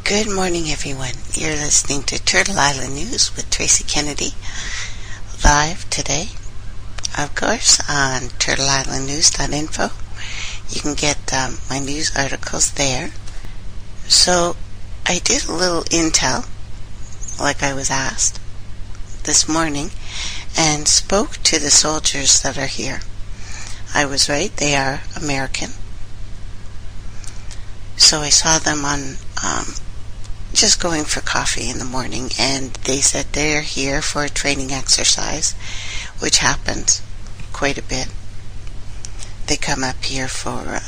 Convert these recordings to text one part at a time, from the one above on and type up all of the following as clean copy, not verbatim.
Good morning, everyone. You're listening to Turtle Island News with Tracey Kennedy, live today, of course, on turtleislandnews.info. You can get my news articles there. So, I did a little intel, like I was asked, this morning, and spoke to the soldiers that are here. I was right, they are American. So I saw them on just going for coffee in the morning, and they said they're here for a training exercise, which happens quite a bit. They come up here for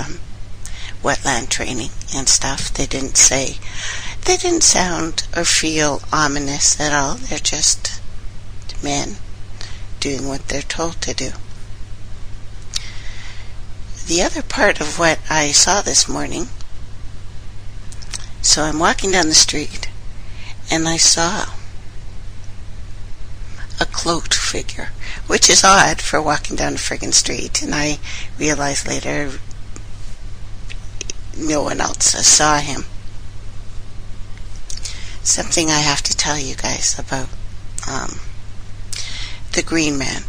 wetland training and stuff. They didn't sound or feel ominous at all. They're just men doing what they're told to do. The other part of what I saw this morning, so I'm walking down the street, and I saw a cloaked figure, which is odd for walking down a friggin' street, and I realized later no one else saw him. Something I have to tell you guys about the Green Man.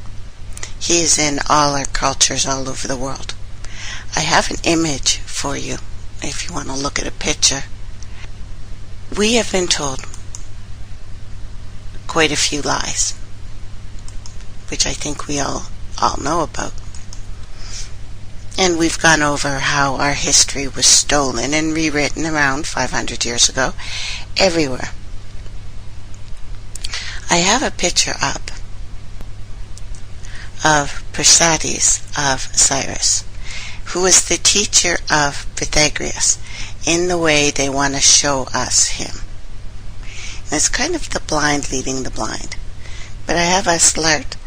He is in all our cultures all over the world. I have an image for you if you want to look at a picture. We have been told quite a few lies, which I think we all know about. And we've gone over how our history was stolen and rewritten around 500 years ago everywhere. I have a picture up of Persates of Cyrus, who was the teacher of Pythagoras, in the way they want to show us him. And it's kind of the blind leading the blind. But I have a slight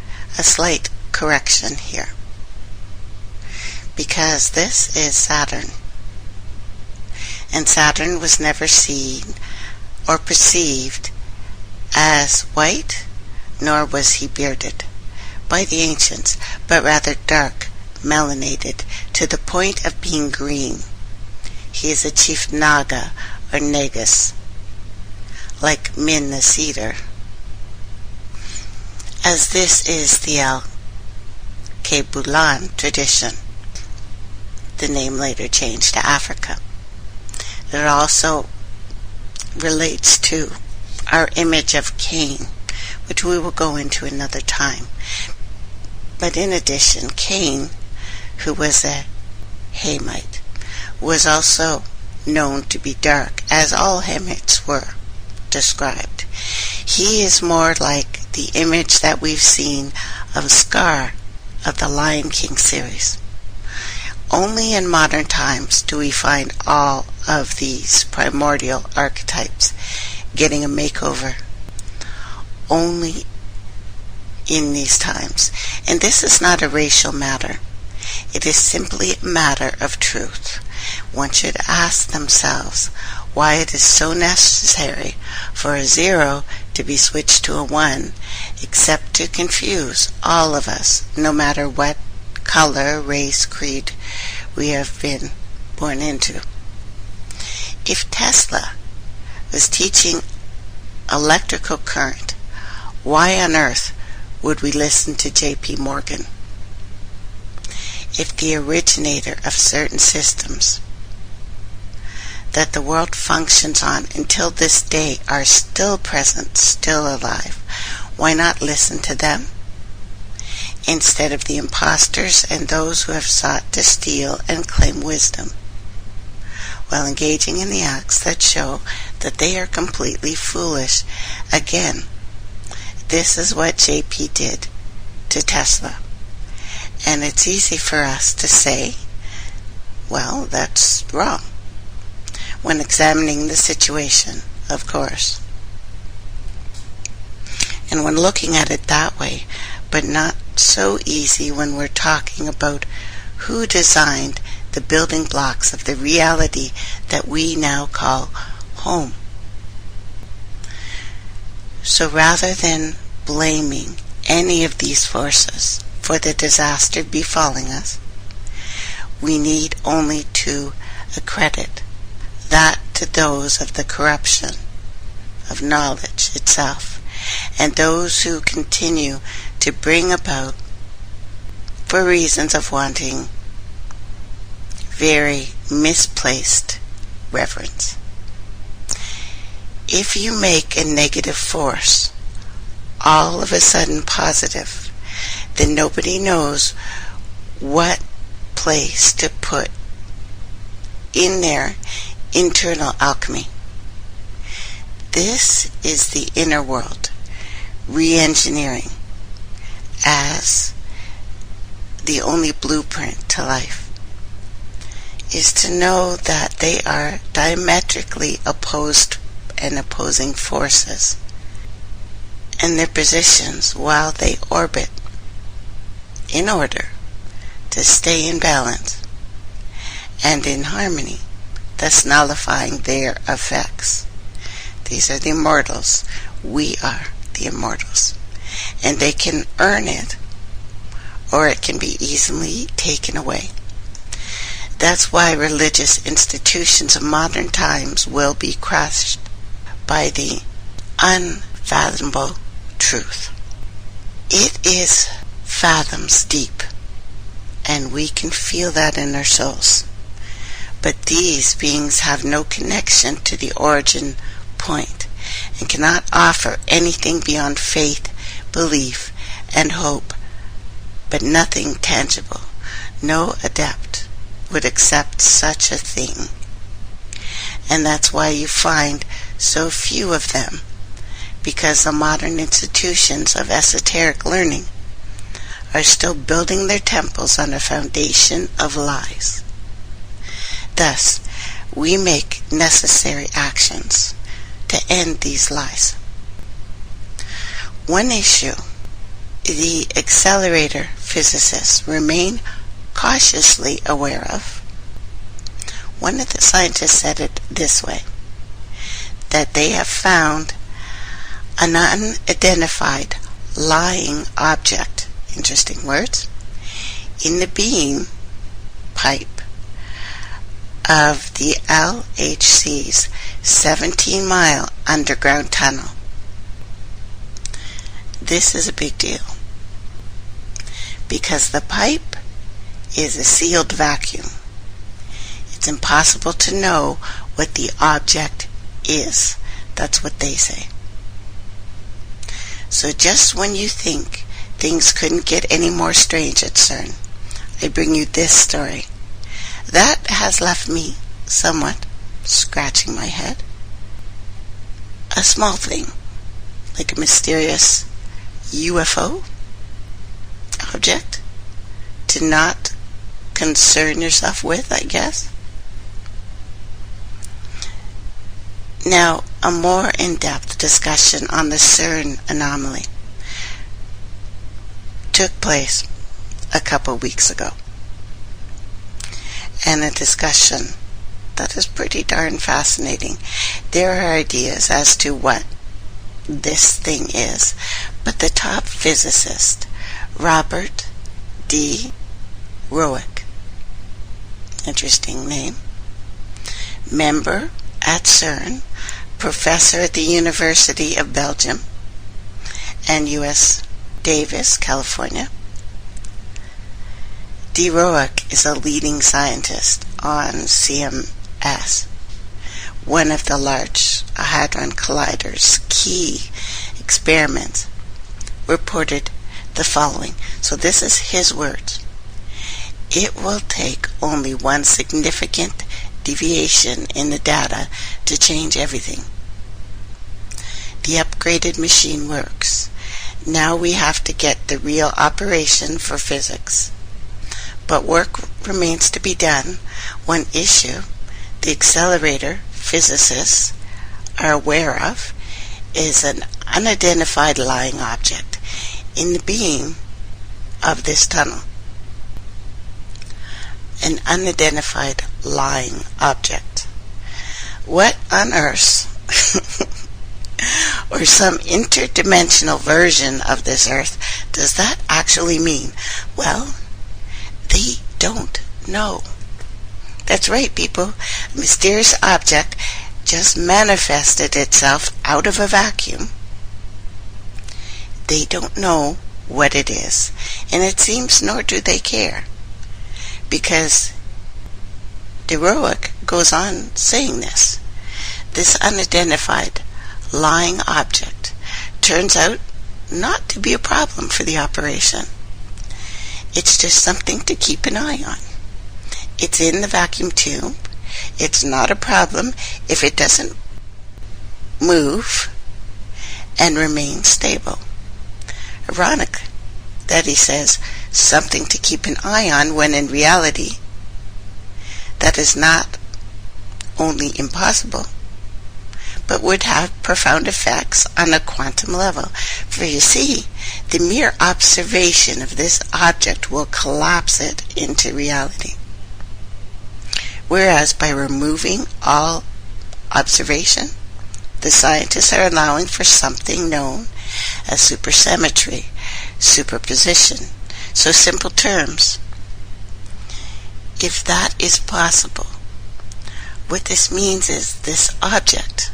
correction here. Because this is Saturn. And Saturn was never seen or perceived as white, nor was he bearded by the ancients, but rather dark, melanated, to the point of being green. He is a chief Naga or Negus, like Min the Cedar. As this is the Al-Kebulan tradition, the name later changed to Africa. It also relates to our image of Cain, which we will go into another time. But in addition, Cain, who was a Hamite, was also known to be dark, as all Hamites were described. He is more like the image that we've seen of Scar of the Lion King series. Only in modern times do we find all of these primordial archetypes getting a makeover. Only in these times. And this is not a racial matter. It is simply a matter of truth. One should ask themselves why it is so necessary for a 0 to be switched to a 1, except to confuse all of us, no matter what color, race, creed we have been born into. If Tesla was teaching electrical current, why on earth would we listen to J.P. Morgan? If the originator of certain systems that the world functions on until this day are still present, still alive, why not listen to them instead of the imposters and those who have sought to steal and claim wisdom, while engaging in the acts that show that they are completely foolish? Again, this is what JP did to Tesla. And it's easy for us to say, well, that's wrong, when examining the situation, of course. And when looking at it that way, but not so easy when we're talking about who designed the building blocks of the reality that we now call home. So rather than blaming any of these forces for the disaster befalling us, we need only to accredit that to those of the corruption of knowledge itself, and those who continue to bring about, for reasons of wanting very misplaced reverence. If you make a negative force all of a sudden positive, then nobody knows what place to put in their internal alchemy. This is the inner world re-engineering as the only blueprint to life, is to know that they are diametrically opposed and opposing forces, and their positions while they orbit in order to stay in balance and in harmony, thus nullifying their effects. These are the immortals. We are the immortals. And they can earn it, or it can be easily taken away. That's why religious institutions of modern times will be crushed by the unfathomable truth. It is fathoms deep, and we can feel that in our souls. But these beings have no connection to the origin point and cannot offer anything beyond faith, belief, and hope, but nothing tangible. No adept would accept such a thing. And that's why you find so few of them, because the modern institutions of esoteric learning are still building their temples on a foundation of lies. Thus, we make necessary actions to end these lies. One issue the accelerator physicists remain cautiously aware of. One of the scientists said it this way, that they have found an unidentified lying object, interesting words, in the beam pipe of the LHC's 17-mile underground tunnel. This is a big deal, because the pipe is a sealed vacuum. It's impossible to know what the object is. That's what they say. So just when you think things couldn't get any more strange at CERN, I bring you this story. That has left me somewhat scratching my head. A small thing, like a mysterious UFO object, to not concern yourself with, I guess. Now, a more in-depth discussion on the CERN anomaly took place a couple weeks ago, and a discussion that is pretty darn fascinating. There are ideas as to what this thing is, but the top physicist, Robert D. Roick, interesting name, member at CERN, professor at the University of Belgium and U.S. Davis, California. D. Roick is a leading scientist on CMS, one of the Large Hadron Collider's key experiments, reported the following. So this is his words. It will take only one significant deviation in the data to change everything. The upgraded machine works. Now we have to get the real operation for physics. But work remains to be done. One issue the accelerator physicists are aware of is an unidentified lying object in the beam of this tunnel. An unidentified lying object. What on earth, or some interdimensional version of this earth, does that actually mean? Well, they don't know. That's right, people. A mysterious object just manifested itself out of a vacuum. They don't know what it is, and it seems nor do they care, because Heroic goes on saying this unidentified lying object turns out not to be a problem for the operation. It's just something to keep an eye on. It's in the vacuum tube. It's not a problem if it doesn't move and remain stable. Ironic that he says something to keep an eye on, when in reality that is not only impossible, but would have profound effects on a quantum level. For you see, the mere observation of this object will collapse it into reality. Whereas by removing all observation, the scientists are allowing for something known as supersymmetry, superposition. So simple terms. If that is possible, what this means is this object,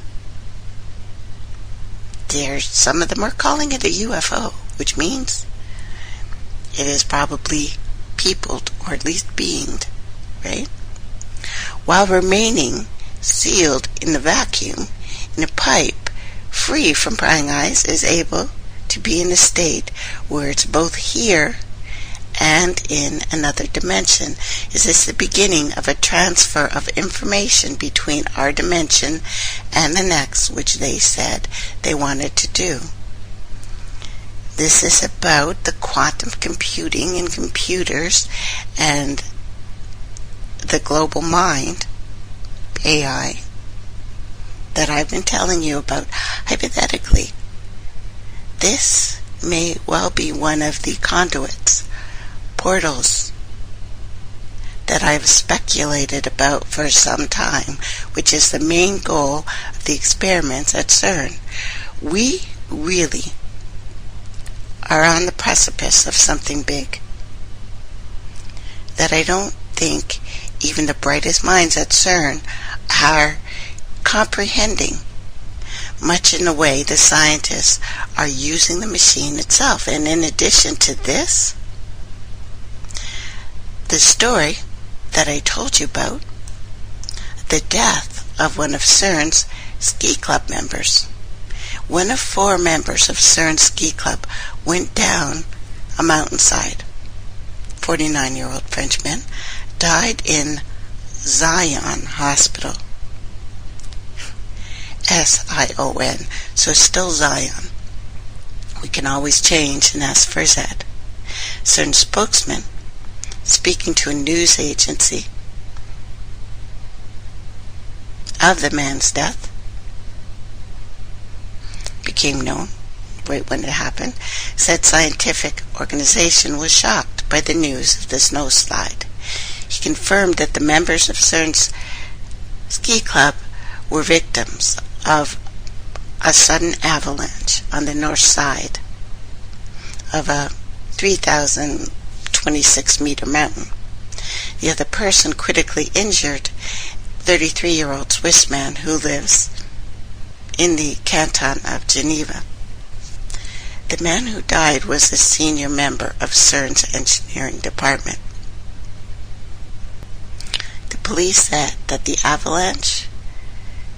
some of them are calling it a UFO, which means it is probably peopled, or at least beinged, right? While remaining sealed in the vacuum, in a pipe, free from prying eyes, is able to be in a state where it's both here and in another dimension. Is this the beginning of a transfer of information between our dimension and the next, which they said they wanted to do? This is about the quantum computing and computers and the global mind, AI, that I've been telling you about. Hypothetically, this may well be one of the conduits, portals, that I've speculated about for some time, which is the main goal of the experiments at CERN. We really are on the precipice of something big that I don't think even the brightest minds at CERN are comprehending, much in the way the scientists are using the machine itself. And in addition to this, the story that I told you about, the death of one of CERN's ski club members. One of 4 members of CERN's ski club went down a mountainside. 49-year-old Frenchman died in Zion Hospital. S-I-O-N. So still Zion. We can always change and ask for Z. CERN spokesman, speaking to a news agency of the man's death, became known right when it happened, said scientific organization was shocked by the news of the snowslide. He confirmed that the members of CERN's ski club were victims of a sudden avalanche on the north side of a 3,026-meter mountain. The other person critically injured, 33-year-old Swiss man who lives in the canton of Geneva. The man who died was a senior member of CERN's engineering department. The police said that the avalanche,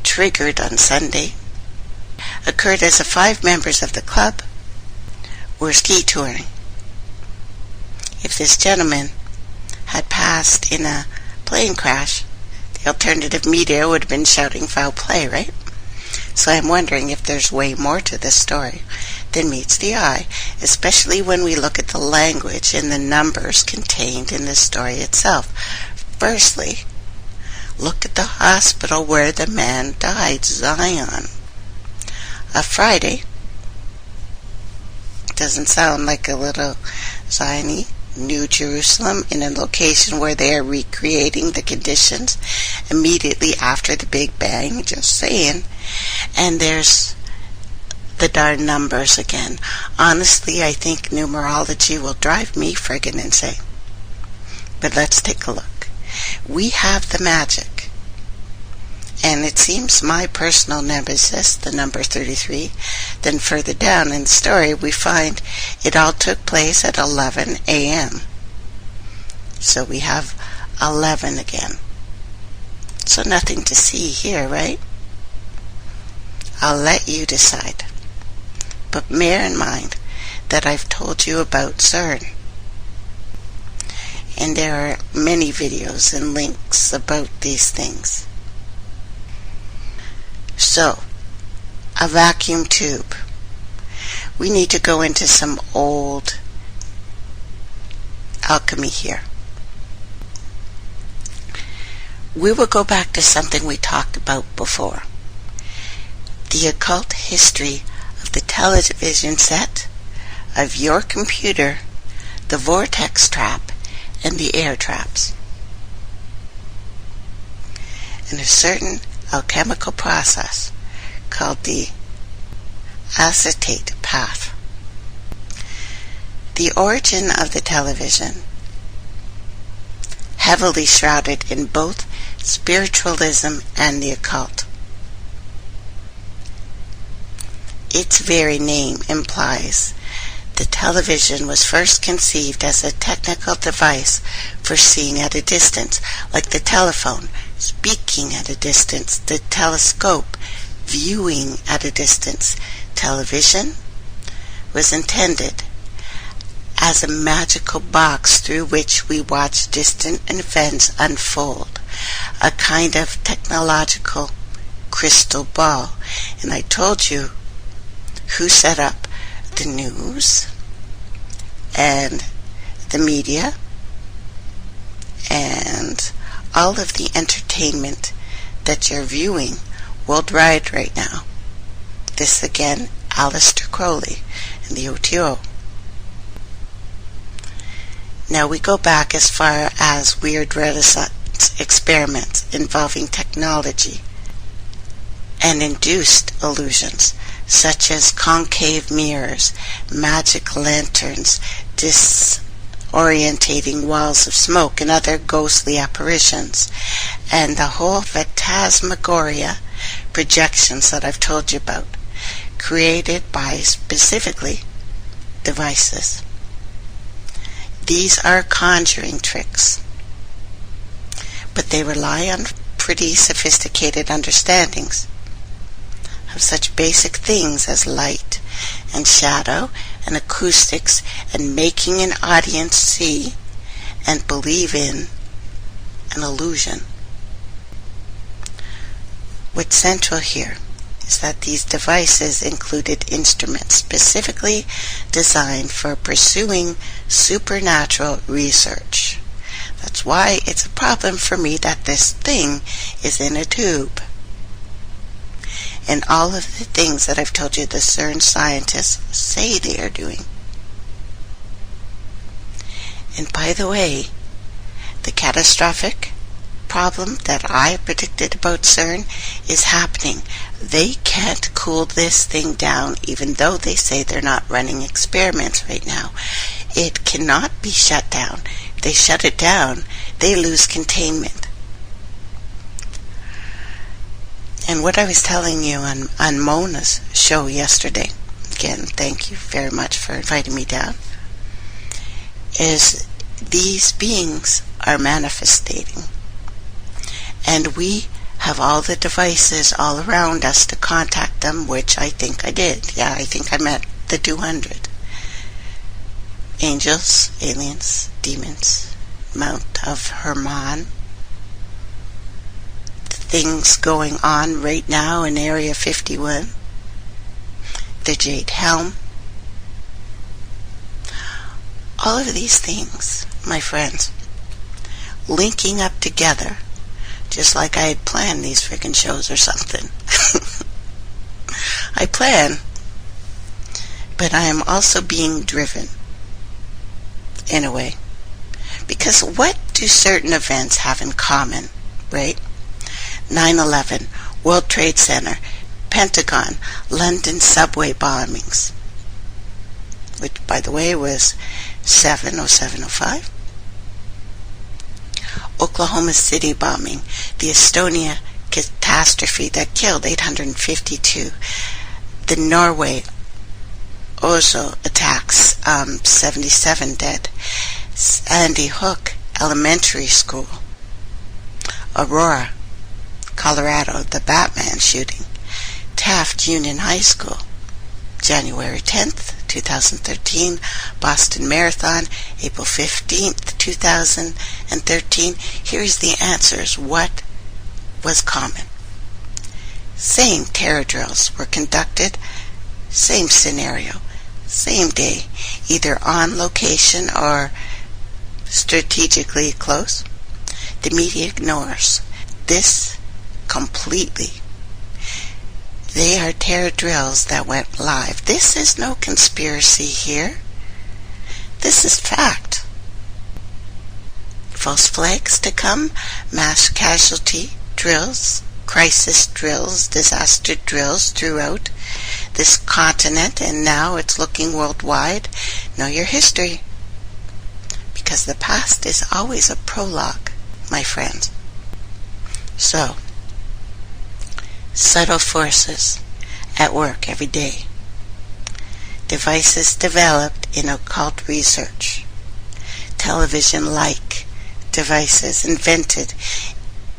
triggered on Sunday, occurred as the 5 members of the club were ski touring. If this gentleman had passed in a plane crash, the alternative media would have been shouting foul play, right? So I'm wondering if there's way more to this story than meets the eye, especially when we look at the language and the numbers contained in the story itself. Firstly, look at the hospital where the man died, Zion. A Friday doesn't sound like a little Zion-y New Jerusalem in a location where they are recreating the conditions immediately after the Big Bang, just saying. And there's the darn numbers again. Honestly, I think numerology will drive me friggin' insane. But let's take a look. We have the magic And it seems my personal nemesis, the number 33, then further down in the story we find it all took place at 11 a.m. So we have 11 again. So nothing to see here, right? I'll let you decide. But bear in mind that I've told you about CERN. And there are many videos and links about these things. So, a vacuum tube. We need to go into some old alchemy here. We will go back to something we talked about before. The occult history of the television set, of your computer, the vortex trap, and the air traps. And a certain alchemical process called the acetate path. The origin of the television, heavily shrouded in both spiritualism and the occult. Its very name implies the television was first conceived as a technical device for seeing at a distance, like the telephone, speaking at a distance, the telescope, viewing at a distance. Television was intended as a magical box through which we watch distant events unfold, a kind of technological crystal ball. And I told you who set up the news and the media and all of the entertainment that you're viewing worldwide right now. This again, Aleister Crowley and the OTO. Now we go back as far as weird Renaissance experiments involving technology and induced illusions, such as concave mirrors, magic lanterns, disorientating walls of smoke, and other ghostly apparitions, and the whole phantasmagoria projections that I've told you about, created by specifically devices. These are conjuring tricks, but they rely on pretty sophisticated understandings of such basic things as light and shadow and acoustics and making an audience see and believe in an illusion. What's central here is that these devices included instruments specifically designed for pursuing supernatural research. That's why it's a problem for me that this thing is in a tube. And all of the things that I've told you the CERN scientists say they are doing. And by the way, the catastrophic problem that I predicted about CERN is happening. They can't cool this thing down, even though they say they're not running experiments right now. It cannot be shut down. If they shut it down, they lose containment. And what I was telling you on Mona's show yesterday, again, thank you very much for inviting me down, is these beings are manifesting. And we have all the devices all around us to contact them, which I think I did. Yeah, I think I met the 200. Angels, aliens, demons, Mount of Hermon, things going on right now in Area 51, the Jade Helm. All of these things, my friends, linking up together, just like I had planned these freaking shows or something. I plan, but I am also being driven, in a way. Because what do certain events have in common, right? 9/11, World Trade Center, Pentagon, London subway bombings, which, by the way, was 7/07/05. Oklahoma City bombing, the Estonia catastrophe that killed 852. The Norway Oslo attacks, 77 dead. Sandy Hook Elementary School. Aurora, Colorado, the Batman shooting. Taft Union High School, January 10th, 2013. Boston Marathon, April 15th, 2013. Here's the answers. What was common? Same terror drills were conducted, same scenario, same day, either on location or strategically close. The media ignores this completely. They are terror drills that went live. This is no conspiracy here. This is fact. False flags to come, mass casualty drills, crisis drills, disaster drills throughout this continent, and now it's looking worldwide. Know your history, because the past is always a prologue, my friends. So, subtle forces at work every day. Devices developed in occult research. Television-like devices invented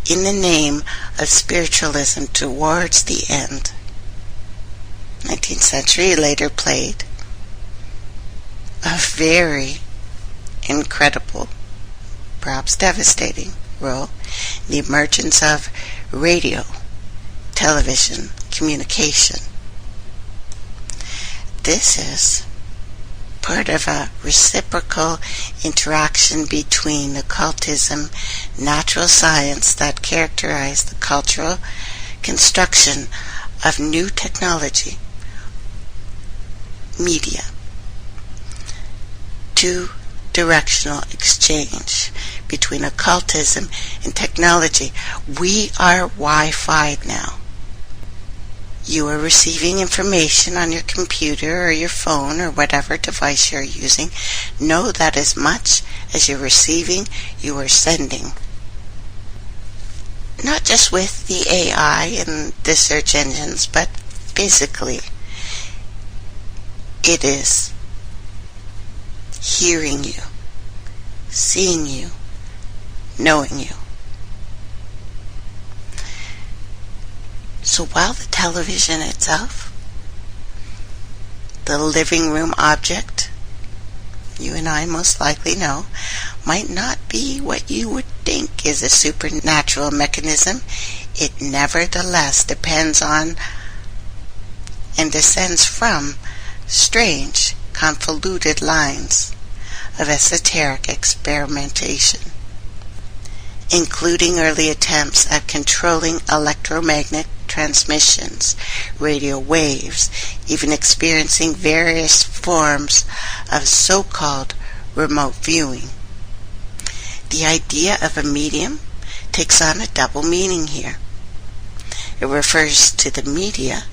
in the name of spiritualism towards the end. 19th century later played a very incredible, perhaps devastating role in the emergence of radio, television, communication. This is part of a reciprocal interaction between occultism, natural science that characterize the cultural construction of new technology, media, two-directional exchange between occultism and technology. We are Wi-Fi'd now. You are receiving information on your computer or your phone or whatever device you're using. Know that as much as you're receiving, you are sending. Not just with the AI and the search engines, but physically. It is hearing you, seeing you, knowing you. So while the television itself, the living room object, you and I most likely know, might not be what you would think is a supernatural mechanism, it nevertheless depends on and descends from strange, convoluted lines of esoteric experimentation, including early attempts at controlling electromagnetic transmissions, radio waves, even experiencing various forms of so-called remote viewing. The idea of a medium takes on a double meaning here. It refers to the media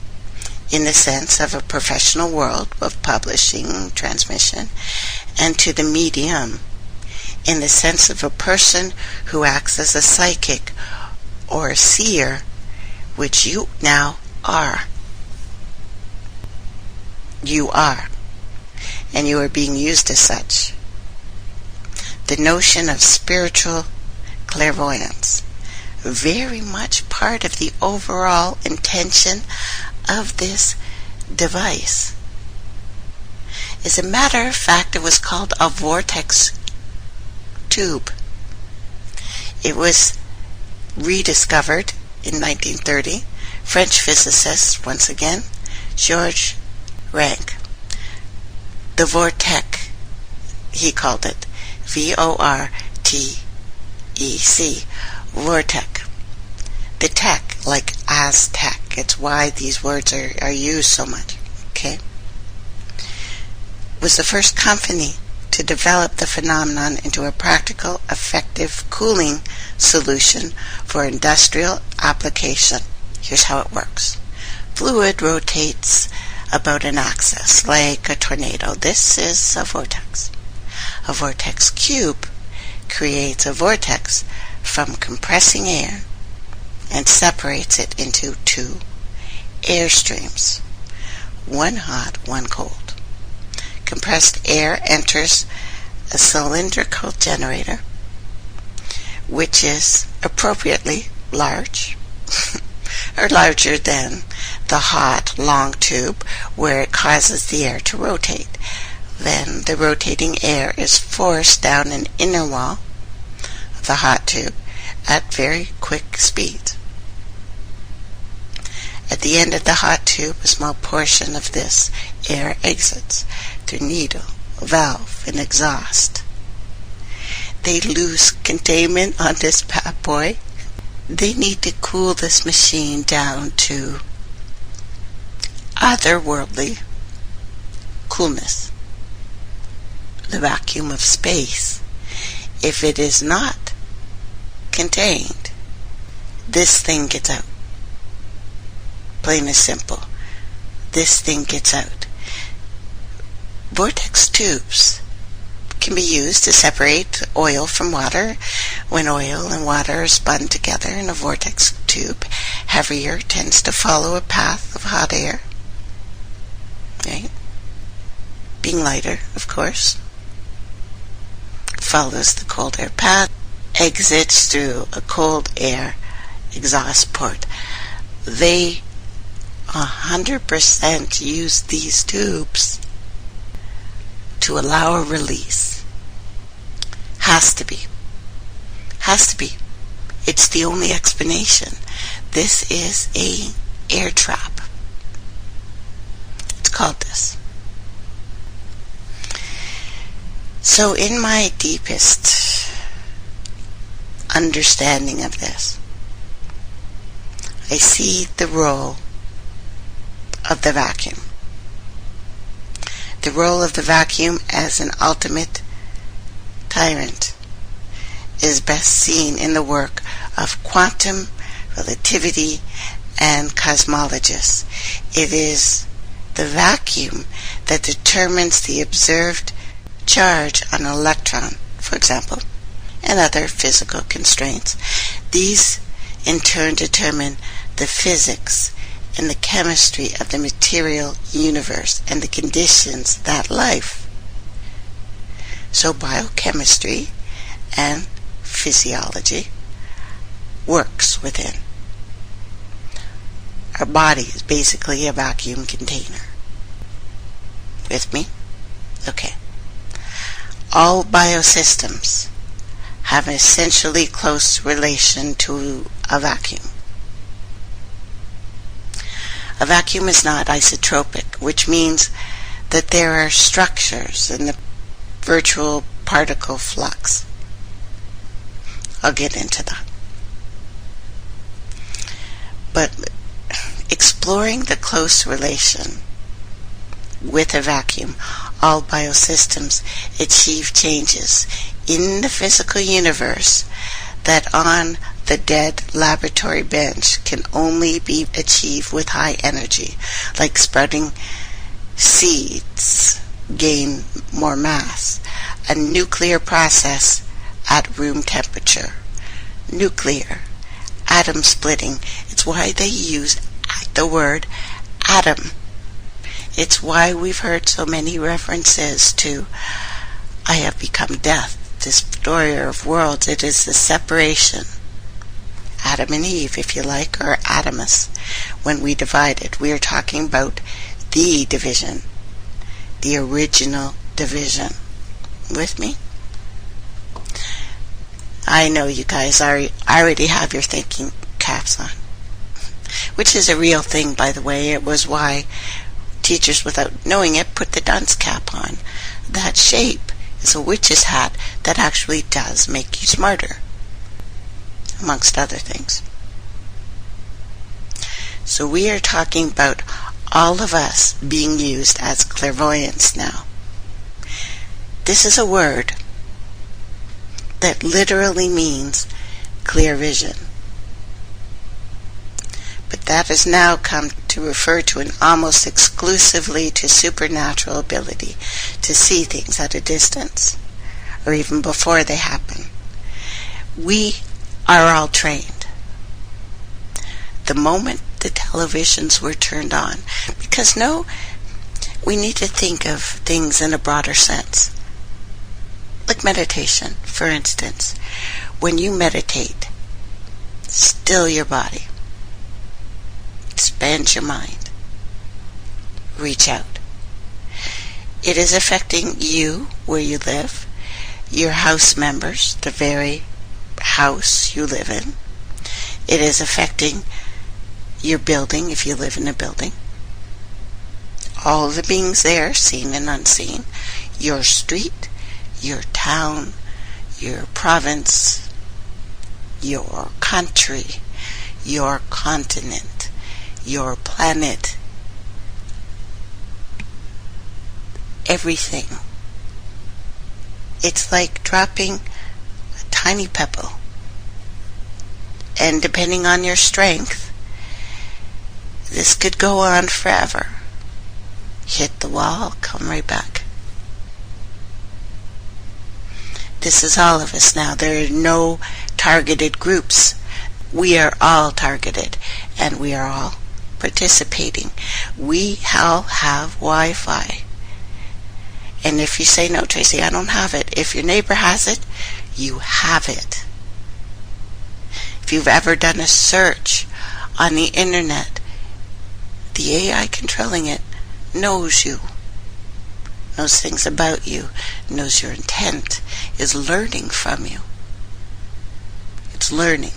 in the sense of a professional world of publishing, transmission, and to the medium in the sense of a person who acts as a psychic or a seer, which you now are. You are, and you are being used as such. The notion of spiritual clairvoyance, very much part of the overall intention of this device. As a matter of fact, it was called a vortex tube. It was rediscovered in 1930, French physicist, once again, Georges Rank. The vortex, he called it, V-O-R-T-E-C, vortex. The tech, like Aztec, it's why these words are used so much, okay? Was the first company to develop the phenomenon into a practical, effective cooling solution for industrial application. Here's how it works. Fluid rotates about an axis like a tornado. This is a vortex. A vortex cube creates a vortex from compressing air and separates it into two air streams, one hot, one cold. Compressed air enters a cylindrical generator, which is appropriately large, or larger than the hot, long tube where it causes the air to rotate. Then the rotating air is forced down an inner wall of the hot tube at very quick speeds. At the end of the hot tube, a small portion of this air exits through needle, valve, and exhaust. They lose containment on this bad boy. They need to cool this machine down to otherworldly coolness, the vacuum of space. If it is not contained, this thing gets out. Plain and simple. This thing gets out. Vortex tubes can be used to separate oil from water. When oil and water are spun together in a vortex tube, heavier tends to follow a path of hot air. Right? Being lighter, of course, follows the cold air path, exits through a cold air exhaust port. They 100% use these tubes to allow a release. Has to be. It's the only explanation. This is a air trap. It's called this. So in my deepest understanding of this, I see the role of the vacuum. The role of the vacuum as an ultimate tyrant is best seen in the work of quantum relativity and cosmologists. It is the vacuum that determines the observed charge on an electron, for example, and other physical constraints. These in turn determine the physics and the chemistry of the material universe and the conditions that life. So biochemistry and physiology works within. Our body is basically a vacuum container. With me? Okay. All biosystems have an essentially close relation to a vacuum. A vacuum is not isotropic, which means that there are structures in the virtual particle flux. I'll get into that. But exploring the close relation with a vacuum, all biosystems achieve changes in the physical universe that on the dead laboratory bench can only be achieved with high energy, like sprouting seeds gain more mass, a nuclear process at room temperature, nuclear, atom splitting. It's why they use the word atom. It's why we've heard so many references to I have become death, destroyer of worlds. It is the separation, Adam and Eve, if you like, or Adamus. When we divided, we are talking about the division, the original division. With me? I know you guys already have your thinking caps on, which is a real thing, by the way. It was why teachers, without knowing it, put the dunce cap on. That shape is a witch's hat that actually does make you smarter, amongst other things. So we are talking about all of us being used as clairvoyants now. This is a word that literally means clear vision. But that has now come to refer to an almost exclusively to supernatural ability to see things at a distance, or even before they happen. We are all trained. the moment the televisions were turned on. Because we need to think of things in a broader sense. Like meditation, for instance. When you meditate, still your body. Expand your mind. Reach out. It is affecting you where you live, your house members, the very house you live in. It is affecting your building if you live in a building. All the beings there, seen and unseen. Your street, your town, your province, your country, your continent, your planet. Everything. It's like dropping a tiny pebble. And depending on your strength, this could go on forever. Hit the wall, come right back. This is all of us now. There are no targeted groups. We are all targeted, and we are all participating. We all have Wi-Fi. And if you say, no, Tracey, I don't have it. If your neighbor has it, you have it. If you've ever done a search on the internet, the AI controlling it knows you, knows things about you, knows your intent, is learning from you. It's learning.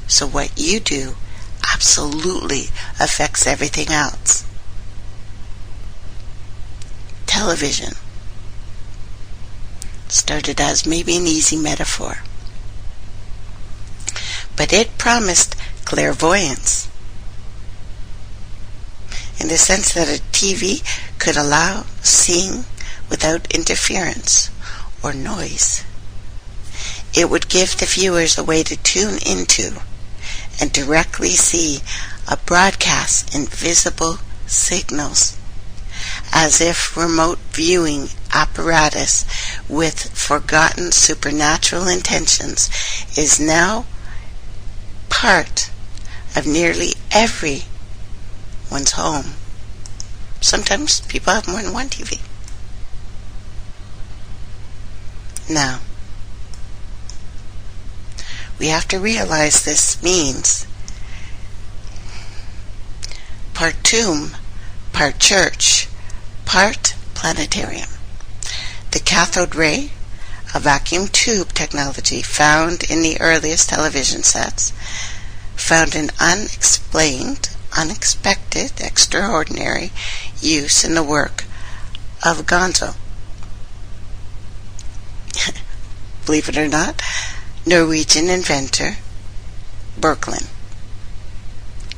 So what you do absolutely affects everything else. Television started as maybe an easy metaphor, but it promised clairvoyance in the sense that a TV could allow seeing without interference or noise. It would give the viewers a way to tune into and directly see a broadcast in visible signals, as if remote viewing apparatus with forgotten supernatural intentions is now part of nearly everyone's home. Sometimes people have more than one TV. Now, we have to realize this means part tomb, part church, part planetarium. The cathode ray, a vacuum tube technology found in the earliest television sets, found an unexplained, unexpected, extraordinary use in the work of Gonzo. Believe it or not, Norwegian inventor Birkeland.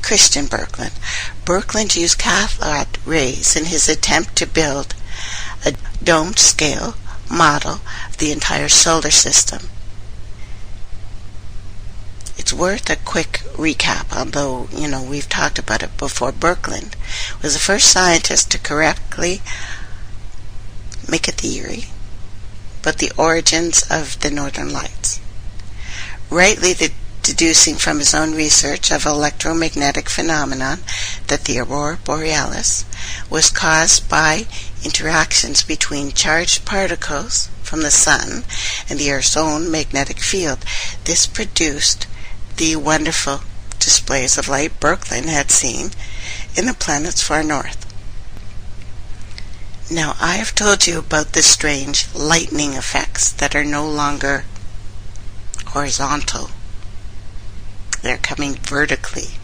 Christian Birkeland. Birkeland used cathode rays in his attempt to build a dome-scale model of the entire solar system. It's worth a quick recap, although, we've talked about it before. Birkeland was the first scientist to correctly make a theory about the origins of the northern lights, rightly deducing from his own research of electromagnetic phenomenon that the aurora borealis was caused by interactions between charged particles from the sun and the Earth's own magnetic field. This produced the wonderful displays of light Birkeland had seen in the planet's far north. Now, I have told you about the strange lightning effects that are no longer horizontal. They're coming vertically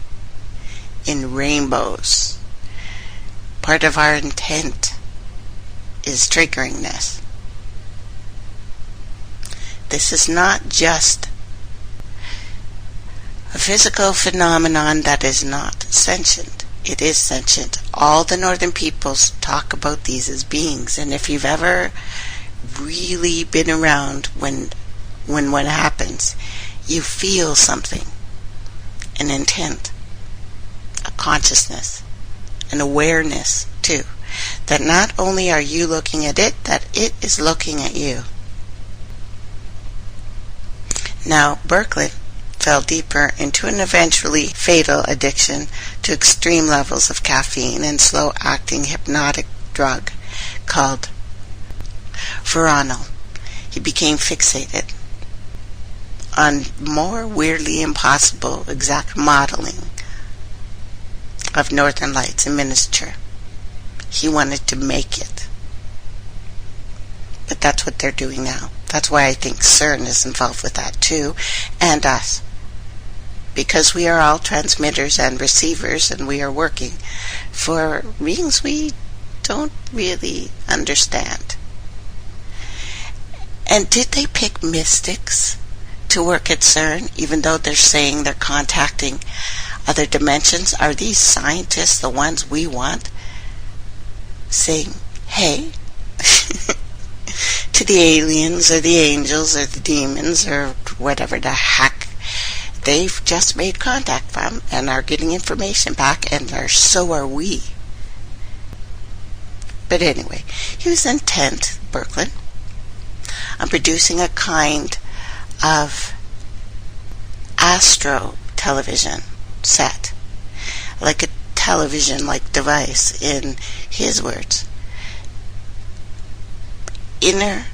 in rainbows. Part of our intent is triggering this. This is not just a physical phenomenon that is not sentient. It is sentient. All the northern peoples talk about these as beings, and if you've ever really been around when what happens, you feel something, an intent, a consciousness, an awareness too, that not only are you looking at it, that it is looking at you. Now, Birkeland fell deeper into an eventually fatal addiction to extreme levels of caffeine and slow-acting hypnotic drug called Veronal. He became fixated on more weirdly impossible exact modeling of northern lights in miniature. He wanted to make it. But that's what they're doing now. That's why I think CERN is involved with that too, and us. Because we are all transmitters and receivers, and we are working for beings we don't really understand. And did they pick mystics to work at CERN, even though they're saying they're contacting other dimensions? Are these scientists the ones we want saying, hey, to the aliens or the angels or the demons or whatever the heck they've just made contact from and are getting information back, and so are we. But anyway, he was intent, Birkeland, on producing a kind of astro television set, like a television-like device, in his words. Inner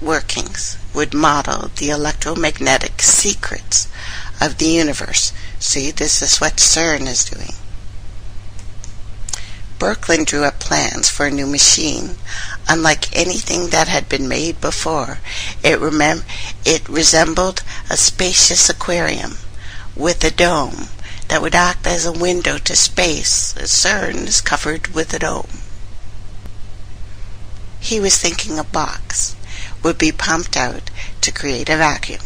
workings would model the electromagnetic secrets of the universe. See, this is what CERN is doing. Birkeland drew up plans for a new machine. Unlike anything that had been made before, it resembled a spacious aquarium with a dome that would act as a window to space. CERN is covered with a dome. He was thinking a box would be pumped out to create a vacuum.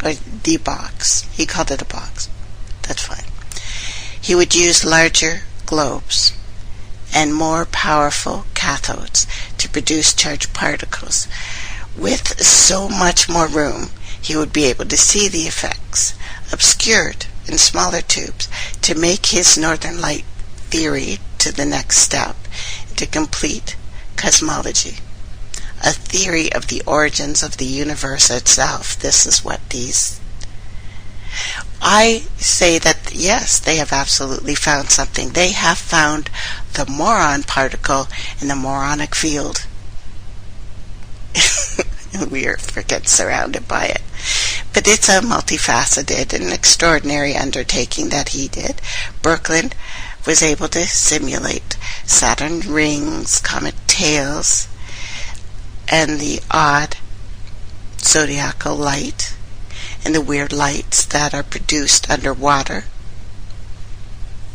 Or the box. He called it a box. That's fine. He would use larger globes and more powerful cathodes to produce charged particles. With so much more room, he would be able to see the effects, obscured in smaller tubes, to make his northern light theory to the next step, to complete cosmology, a theory of the origins of the universe itself. This is what I say that, yes, they have absolutely found something. They have found the moron particle in the moronic field. We are freaking surrounded by it. But it's a multifaceted and extraordinary undertaking that he did. Birkeland was able to simulate Saturn rings, comet tails, and the odd zodiacal light, and the weird lights that are produced underwater,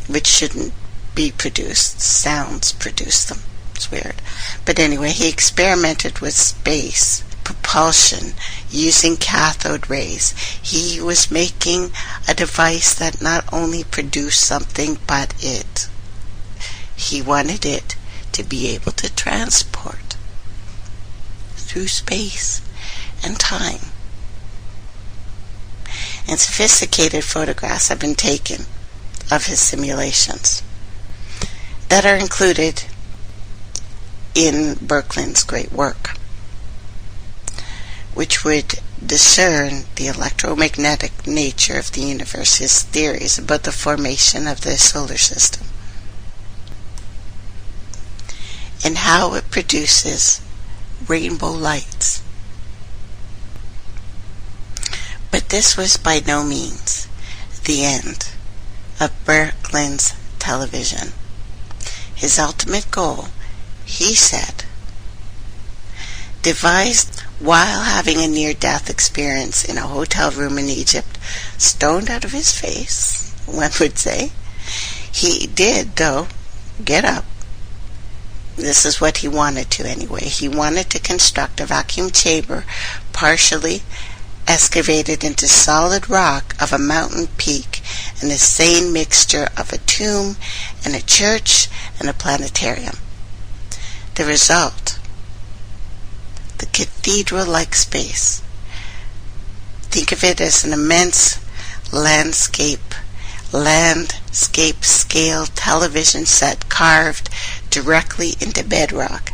which shouldn't be produced. Sounds produce them. It's weird. But anyway, he experimented with space propulsion using cathode rays. He was making a device that not only produced something, but he wanted it to be able to transport through space and time. And sophisticated photographs have been taken of his simulations that are included in Birkeland's great work, which would discern the electromagnetic nature of the universe, his theories about the formation of the solar system, and how it produces rainbow lights. But this was by no means the end of Birkeland's television. His ultimate goal, he said, devised while having a near-death experience in a hotel room in Egypt, stoned out of his face, one would say. He did, though, get up. This is what he wanted to anyway. He wanted to construct a vacuum chamber partially excavated into solid rock of a mountain peak, an insane mixture of a tomb and a church and a planetarium. The result, the cathedral-like space. Think of it as an immense landscape scale television set carved directly into bedrock.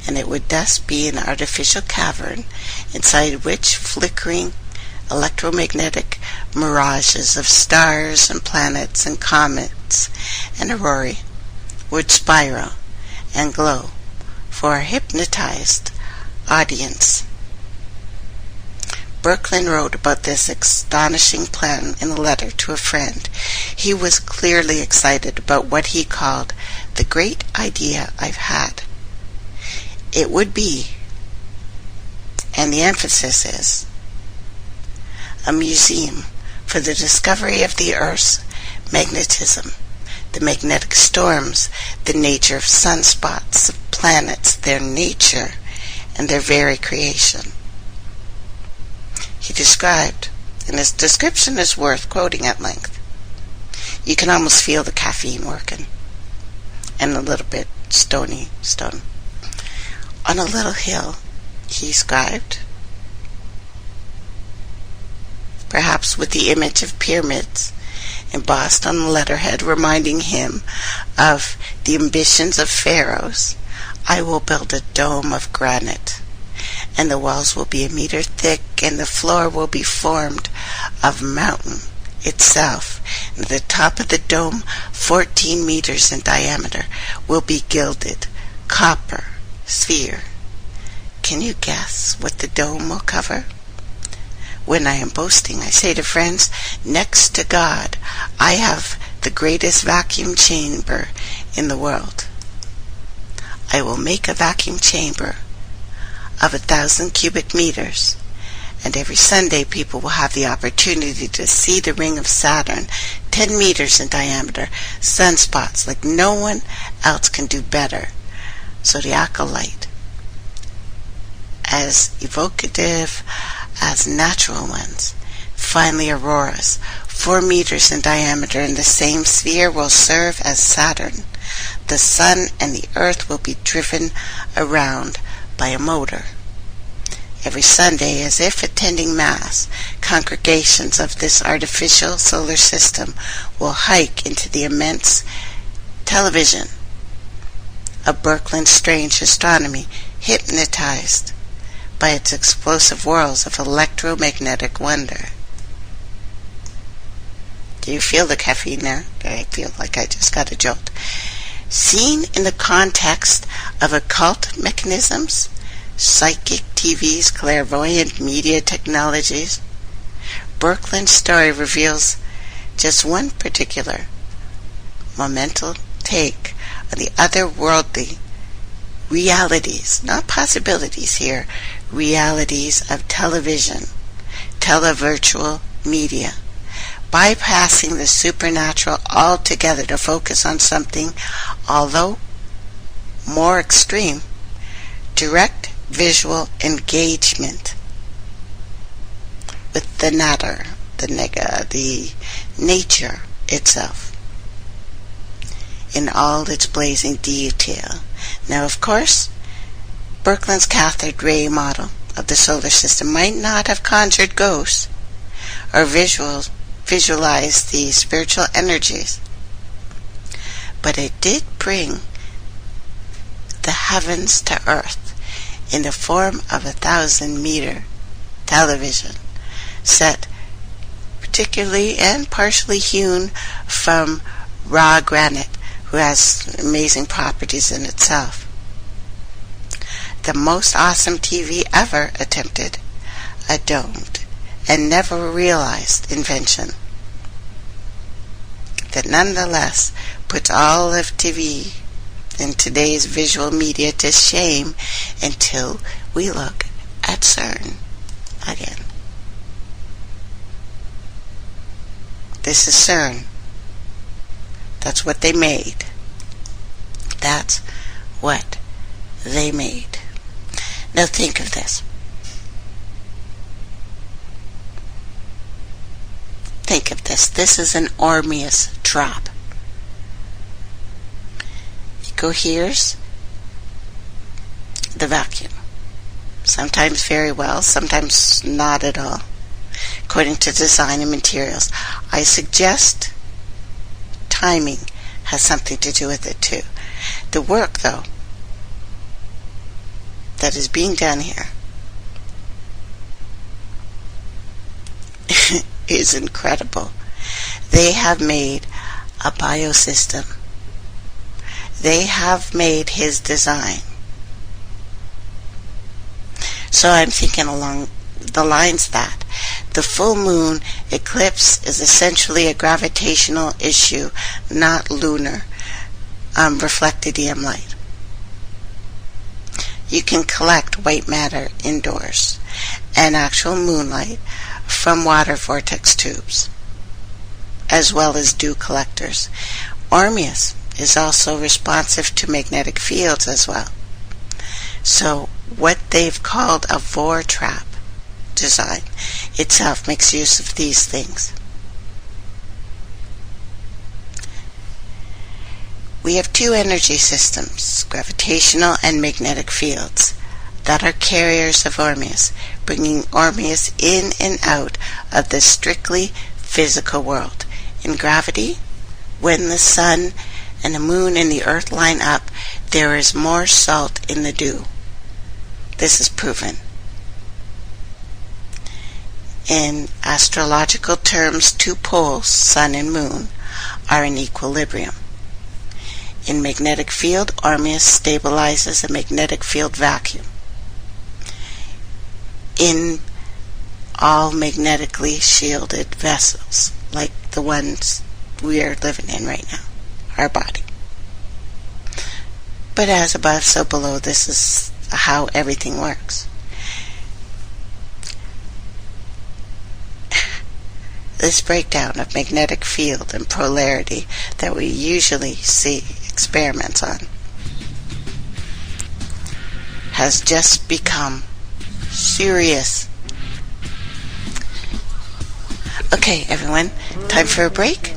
and it would thus be an artificial cavern inside which flickering electromagnetic mirages of stars and planets and comets and aurorae would spiral and glow for a hypnotized audience. Birkeland wrote about this astonishing plan in a letter to a friend. He was clearly excited about what he called the great idea I've had. It would be, and the emphasis is, a museum for the discovery of the Earth's magnetism, the magnetic storms, the nature of sunspots, of planets, their nature, and their very creation. He described, and his description is worth quoting at length. You can almost feel the caffeine working, and a little bit stone. On a little hill, he described, perhaps with the image of pyramids embossed on the letterhead reminding him of the ambitions of pharaohs, I will build a dome of granite, and the walls will be a meter thick, and the floor will be formed of mountain itself, and the top of the dome, 14 meters in diameter, will be gilded copper sphere. Can you guess what the dome will cover? When I am boasting, I say to friends, next to God, I have the greatest vacuum chamber in the world. I will make a vacuum chamber of 1,000 cubic meters, and every Sunday people will have the opportunity to see the ring of Saturn, 10 meters in diameter, sunspots like no one else can do better. Zodiacal light, as evocative as natural ones. Finally, auroras, 4 meters in diameter in the same sphere, will serve as Saturn. The sun and the earth will be driven around by a motor. Every Sunday, as if attending Mass, congregations of this artificial solar system will hike into the immense television of Birkeland's strange astronomy, hypnotized by its explosive whirls of electromagnetic wonder. Do you feel the caffeine there? I feel like I just got a jolt. Seen in the context of occult mechanisms, psychic TVs, clairvoyant media technologies, Birkeland's story reveals just one particular monumental take on the otherworldly realities, not possibilities here, realities of television, televirtual media, bypassing the supernatural altogether to focus on something, although more extreme, direct visual engagement with the nature itself in all its blazing detail. Now, of course, Birkeland's cathode ray model of the solar system might not have conjured ghosts or visualized these spiritual energies, but it did bring the heavens to earth in the form of 1,000-meter television set, particularly and partially hewn from raw granite, who has amazing properties in itself. The most awesome TV ever attempted, a domed and never realized invention that nonetheless puts all of TV in today's visual media to shame until we look at CERN again. This is CERN. That's what they made. That's what they made. Now think of this. Think of this. This is an Ormeus drop. You go, here's the vacuum. Sometimes very well, sometimes not at all, according to design and materials. I suggest timing has something to do with it too. The work, though, that is being done here is incredible. They have made a biosystem. They have made his design. So I'm thinking along the lines that the full moon eclipse is essentially a gravitational issue, not lunar reflected EM light. You can collect white matter indoors and actual moonlight from water vortex tubes, as well as dew collectors. Ormus is also responsive to magnetic fields as well. So what they've called a Vor trap design itself makes use of these things. We have two energy systems, gravitational and magnetic fields, that are carriers of Ormus, bringing Ormus in and out of the strictly physical world. In gravity, when the sun and the moon and the earth line up, there is more salt in the dew. This is proven. In astrological terms, two poles, sun and moon, are in equilibrium. In magnetic field, Ormus stabilizes a magnetic field vacuum. In all magnetically shielded vessels, like the ones we are living in right now, our body. But as above, so below, this is how everything works. This breakdown of magnetic field and polarity that we usually see experiments on has just become serious. Okay, everyone, time for a break.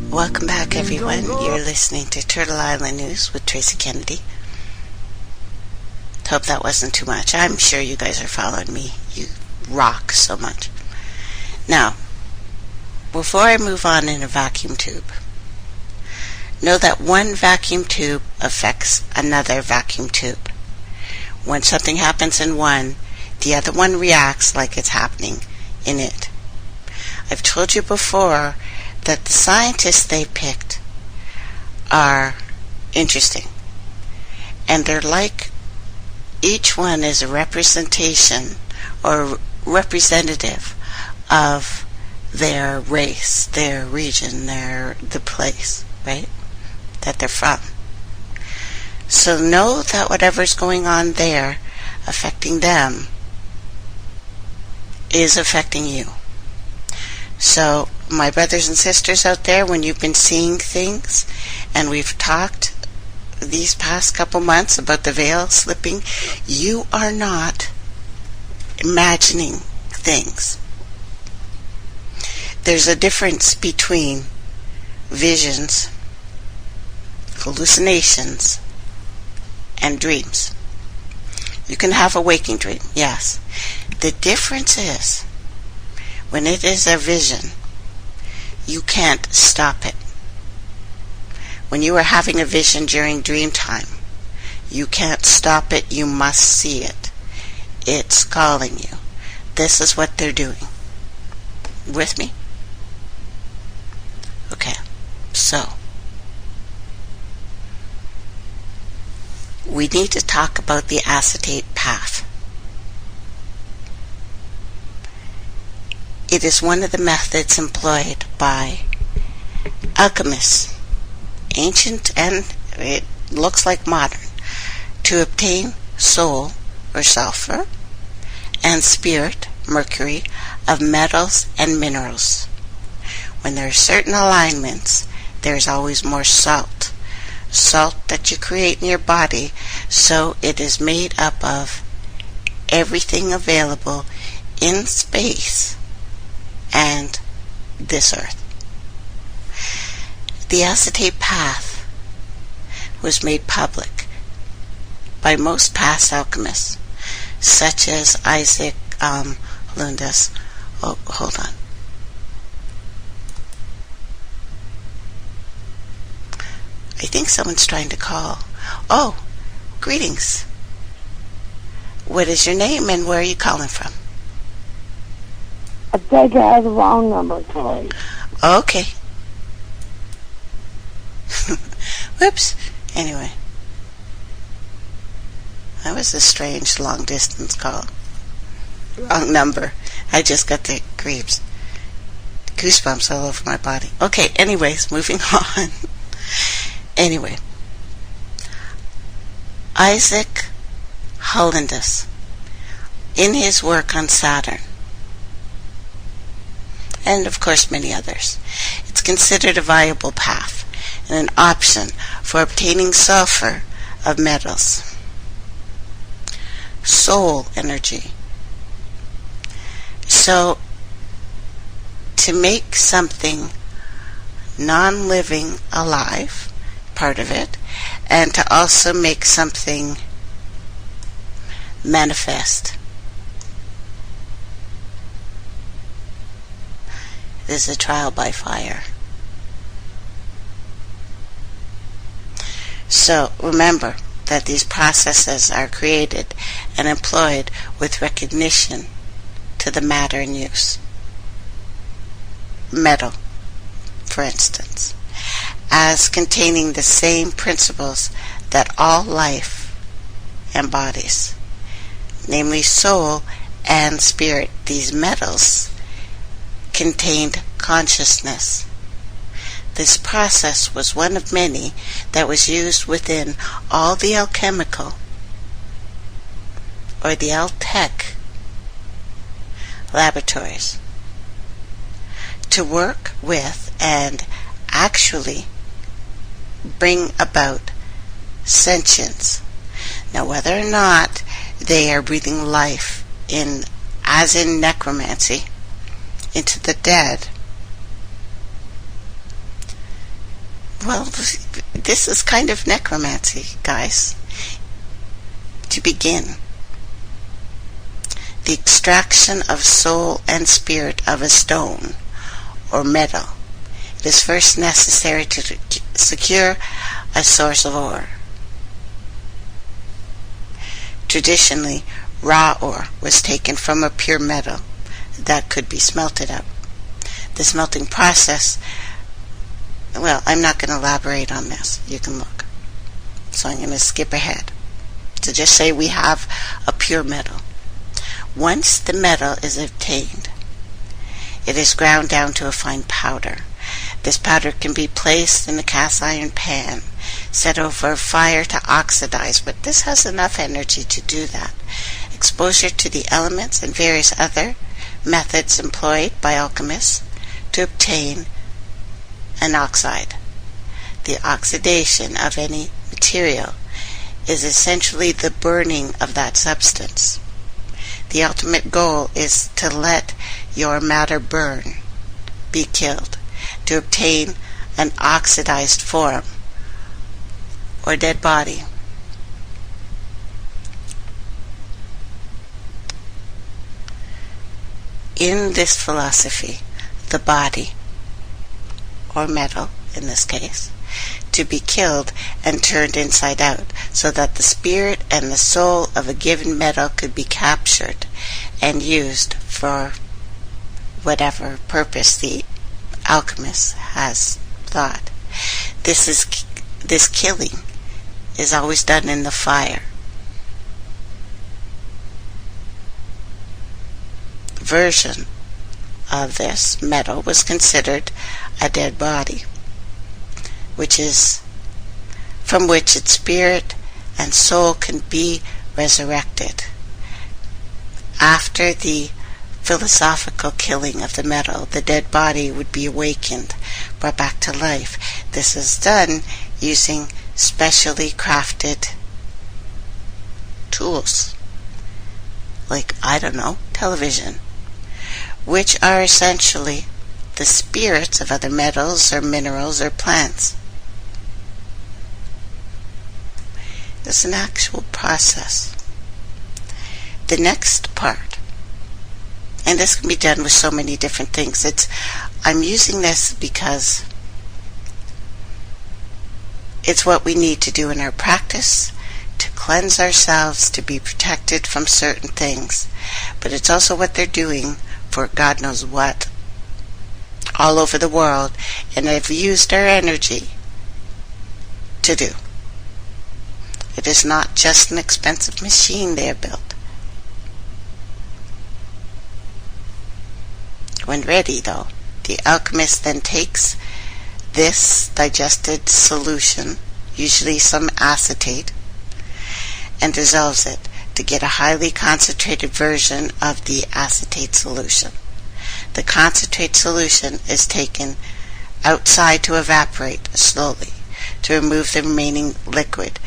Welcome back, everyone. You're listening to Turtle Island News with Tracey Kennedy. Hope that wasn't too much. I'm sure you guys are following me. You rock so much. Now, before I move on in a vacuum tube, know that one vacuum tube affects another vacuum tube. When something happens in one, the other one reacts like it's happening in it. I've told you before that the scientists they picked are interesting. And they're like, each one is a representation or representative of their race, their region, the place, right, that they're from. So know that whatever's going on there affecting them is affecting you. So my brothers and sisters out there, when you've been seeing things, and we've talked these past couple months about the veil slipping, you are not imagining things. There's a difference between visions, hallucinations, and dreams. You can have a waking dream, yes. The difference is, when it is a vision, you can't stop it. When you are having a vision during dream time, you can't stop it, you must see it. It's calling you. This is what they're doing. With me? Okay, so we need to talk about the acetate path. It is one of the methods employed by alchemists, ancient and it looks like modern, to obtain soul or sulfur and spirit, mercury, of metals and minerals. When there are certain alignments, there's always more salt. Salt that you create in your body, so it is made up of everything available in space and this earth. The acetate path was made public by most past alchemists, such as Isaac Lundas. Oh, hold on. I think someone's trying to call. Oh, greetings. What is your name and where are you calling from? I think I had the wrong number, sorry. Okay. Whoops. Anyway. That was a strange long distance call. Wrong number. I just got the goosebumps all over my body. Okay, anyways, moving on. Anyway. Isaac Hollandus, in his work on Saturn, and of course many others, it's considered a viable path and an option for obtaining sulfur of metals. Soul energy. So, to make something non-living alive, part of it, and to also make something manifest. This is a trial by fire. So remember that these processes are created and employed with recognition to the matter in use. Metal, for instance, as containing the same principles that all life embodies, namely soul and spirit. These metals contained consciousness. This process was one of many that was used within all the alchemical or the Altec laboratories to work with and actually bring about sentience. Now, whether or not they are breathing life in, as in necromancy, into the dead, well, this is kind of necromancy, guys. To begin, the extraction of soul and spirit of a stone or metal. It is first necessary to secure a source of ore. Traditionally, raw ore was taken from a pure metal that could be smelted up. The smelting process, well, I'm not going to elaborate on this. You can look. So I'm going to skip ahead to just say we have a pure metal. Once the metal is obtained, it is ground down to a fine powder. This powder can be placed in a cast iron pan, set over fire to oxidize, but this has enough energy to do that. Exposure to the elements and various other methods employed by alchemists to obtain an oxide. The oxidation of any material is essentially the burning of that substance. The ultimate goal is to let your matter burn, be killed, to obtain an oxidized form or dead body. In this philosophy, the body, or metal in this case, to be killed and turned inside out, so that the spirit and the soul of a given metal could be captured and used for whatever purpose the alchemist has thought. This killing is always done in the fire. Version of this metal was considered a dead body, which is from which its spirit and soul can be resurrected. After the philosophical killing of the metal, the dead body would be awakened, brought back to life. This is done using specially crafted tools, like, I don't know, television, which are essentially the spirits of other metals or minerals or plants. It's an actual process. The next part, and this can be done with so many different things. I'm using this because it's what we need to do in our practice to cleanse ourselves, to be protected from certain things. But it's also what they're doing for God knows what all over the world, and they've used our energy to do. It is not just an expensive machine they have built. When ready, though, the alchemist then takes this digested solution, usually some acetate, and dissolves it to get a highly concentrated version of the acetate solution. The concentrate solution is taken outside to evaporate slowly, to remove the remaining liquid,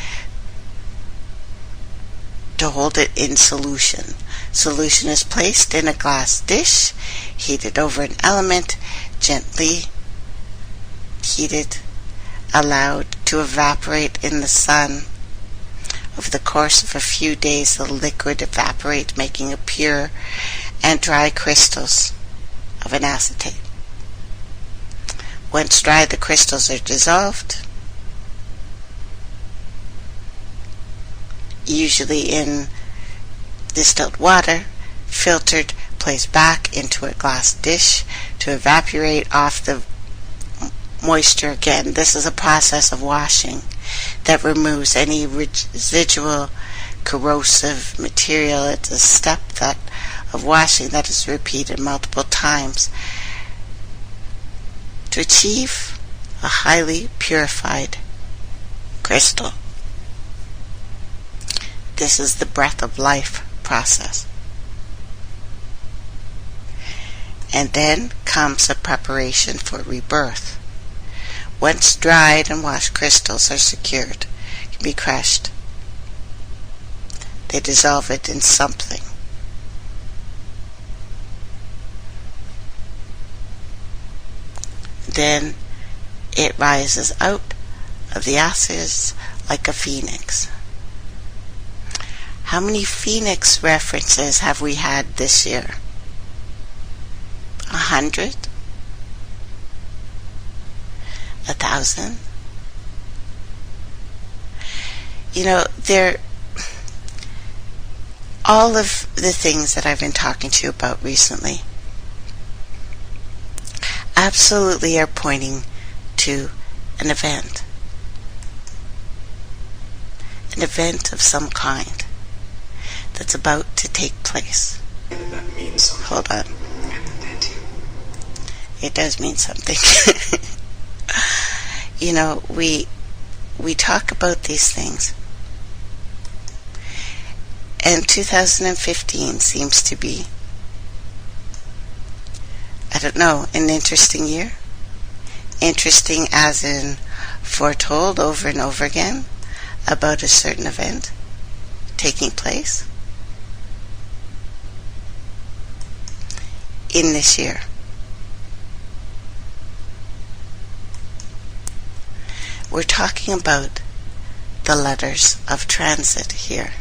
to hold it in solution. Solution is placed in a glass dish, heated over an element, gently heated, allowed to evaporate in the sun. Over the course of a few days, the liquid evaporates, making a pure and dry crystals of an acetate. Once dry, the crystals are dissolved, usually in distilled water, filtered, placed back into a glass dish to evaporate off the moisture again. This is a process of washing that removes any residual corrosive material. It's a step of washing that is repeated multiple times to achieve a highly purified crystal. This is the breath of life process. And then comes a preparation for rebirth. Once dried and washed, crystals are secured, can be crushed. They dissolve it in something. Then it rises out of the ashes like a phoenix. How many phoenix references have we had this year? 100? 1,000? All of the things that I've been talking to you about recently absolutely are pointing to an event. An event of some kind that's about to take place. That means something. Hold on. It does mean something. We talk about these things, and 2015 seems to be, an interesting year. Interesting as in foretold over and over again about a certain event taking place in this year. We're talking about the letters of transit here.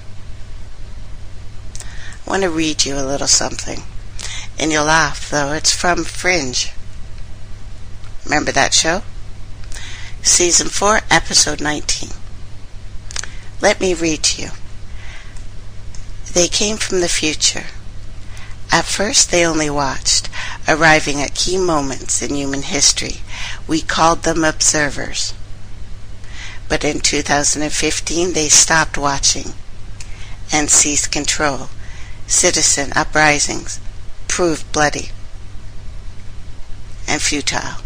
I want to read you a little something, and you'll laugh, though. It's from Fringe. Remember that show? Season 4, Episode 19. Let me read to you. They came from the future. At first they only watched, arriving at key moments in human history. We called them observers. But in 2015 they stopped watching and seized control. Citizen uprisings proved bloody and futile.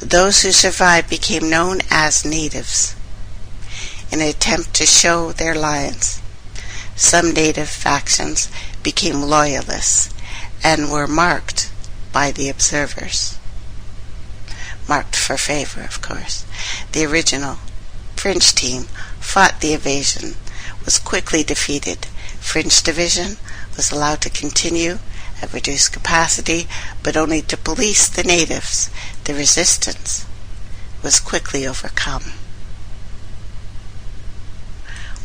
Those who survived became known as natives in an attempt to show their alliance. Some native factions became loyalists and were marked by the observers. Marked for favor, of course. The original Fringe team fought the invasion, was quickly defeated. Fringe division was allowed to continue at reduced capacity, but only to police the natives. The resistance was quickly overcome.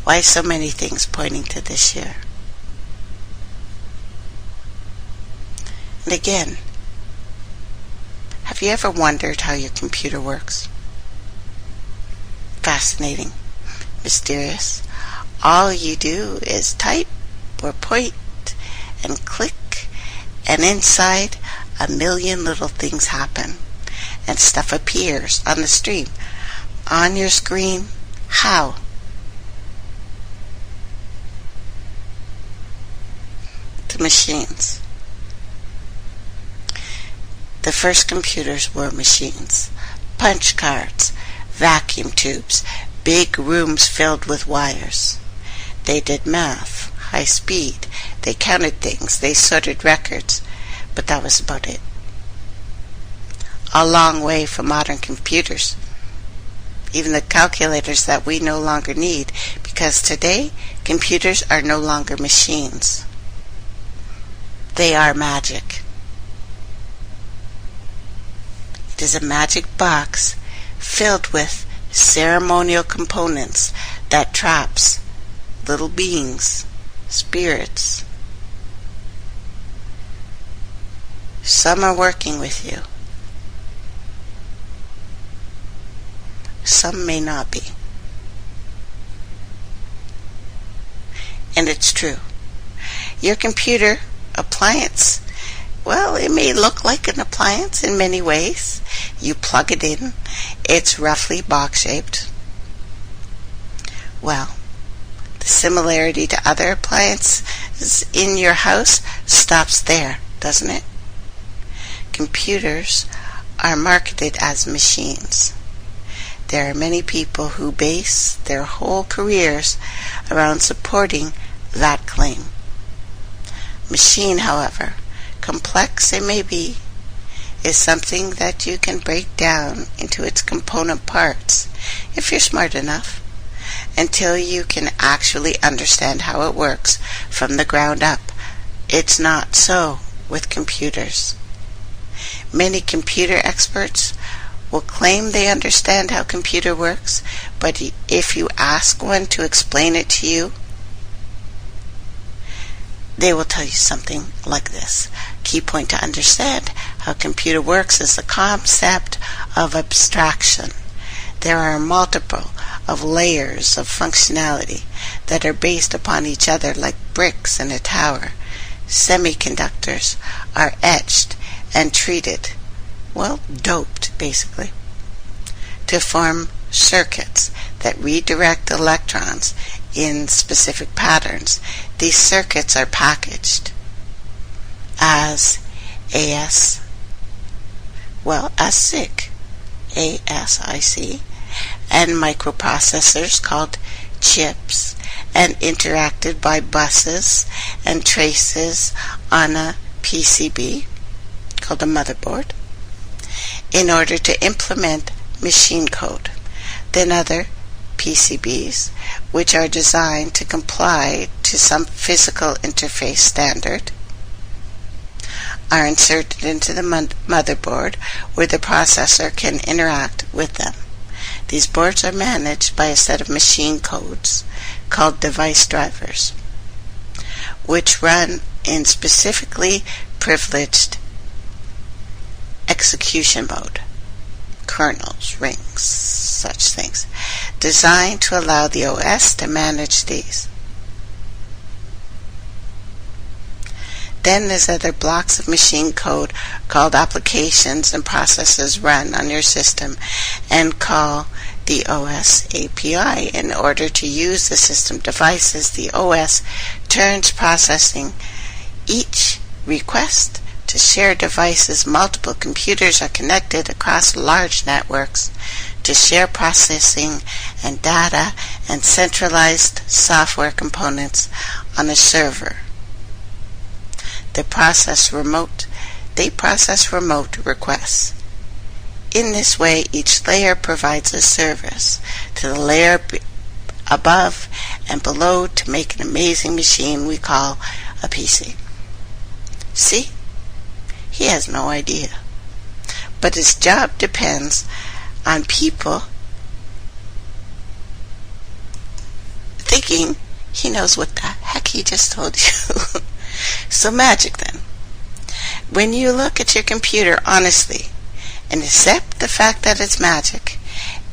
Why so many things pointing to this year? And again, have you ever wondered how your computer works? Fascinating, mysterious. All you do is type or point and click, and inside, a million little things happen, and stuff appears on the stream, on your screen. How? The machines. The first computers were machines. Punch cards, vacuum tubes, big rooms filled with wires. They did math, high speed. They counted things. They sorted records. But that was about it. A long way from modern computers. Even the calculators that we no longer need, because today computers are no longer machines. They are magic. It is a magic box filled with ceremonial components that traps little beings, spirits. Some are working with you. Some may not be. And it's true. Your computer appliance, well, it may look like an appliance in many ways. You plug it in. It's roughly box-shaped. Well, the similarity to other appliances in your house stops there, doesn't it? Computers are marketed as machines. There are many people who base their whole careers around supporting that claim. Machine, however, complex it may be, is something that you can break down into its component parts, if you're smart enough, until you can actually understand how it works from the ground up. It's not so with computers. Many computer experts will claim they understand how a computer works, but if you ask one to explain it to you, they will tell you something like this. Key point to understand how a computer works is the concept of abstraction. There are multiple of layers of functionality that are based upon each other like bricks in a tower. Semiconductors are etched and treated, well, doped basically, to form circuits that redirect electrons in specific patterns. These circuits are packaged as ASIC, ASIC, and microprocessors called chips, and interacted by buses and traces on a PCB called a motherboard in order to implement machine code. Then other PCBs, which are designed to comply to some physical interface standard, are inserted into the motherboard where the processor can interact with them. These boards are managed by a set of machine codes called device drivers, which run in specifically privileged execution mode, kernels, rings, such things, designed to allow the OS to manage these. Then there's other blocks of machine code called applications and processes run on your system and call the OS API. In order to use the system devices, the OS turns processing each request to share devices. Multiple computers are connected across large networks to share processing and data and centralized software components on a server. They process remote requests. In this way, each layer provides a service to the layer above and below to make an amazing machine we call a PC. See? He has no idea. But his job depends on people thinking he knows what the heck he just told you. So magic then. When you look at your computer honestly and accept the fact that it's magic,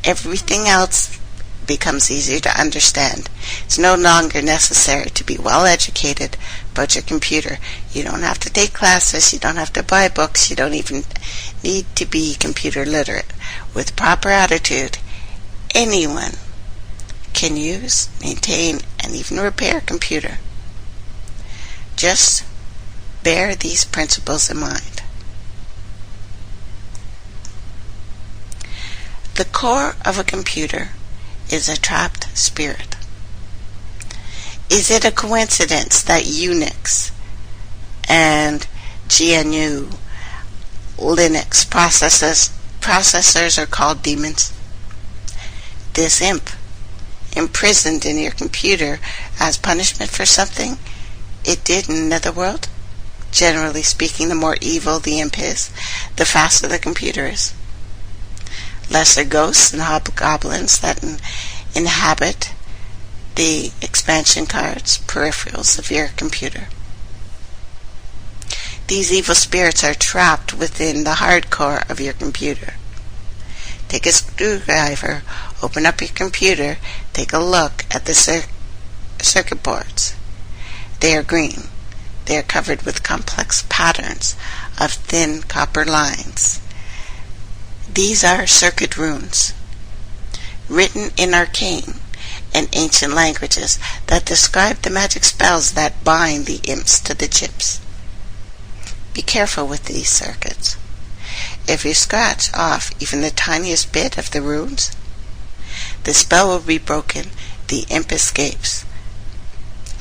everything else becomes easier to understand. It's no longer necessary to be well educated about your computer. You don't have to take classes, you don't have to buy books, you don't even need to be computer literate. With proper attitude, anyone can use, maintain, and even repair a computer. Just bear these principles in mind. The core of a computer is a trapped spirit. Is it a coincidence that Unix and GNU Linux processors are called demons? This imp, imprisoned in your computer as punishment for something it did in another world? Generally speaking, the more evil the imp is, the faster the computer is. Lesser ghosts and hobgoblins that inhabit the expansion cards, peripherals of your computer. These evil spirits are trapped within the hardcore of your computer. Take a screwdriver, open up your computer, take a look at the circuit boards. They are green. They are covered with complex patterns of thin copper lines. These are circuit runes, written in arcane and ancient languages that describe the magic spells that bind the imps to the chips. Be careful with these circuits. If you scratch off even the tiniest bit of the runes, the spell will be broken, the imp escapes.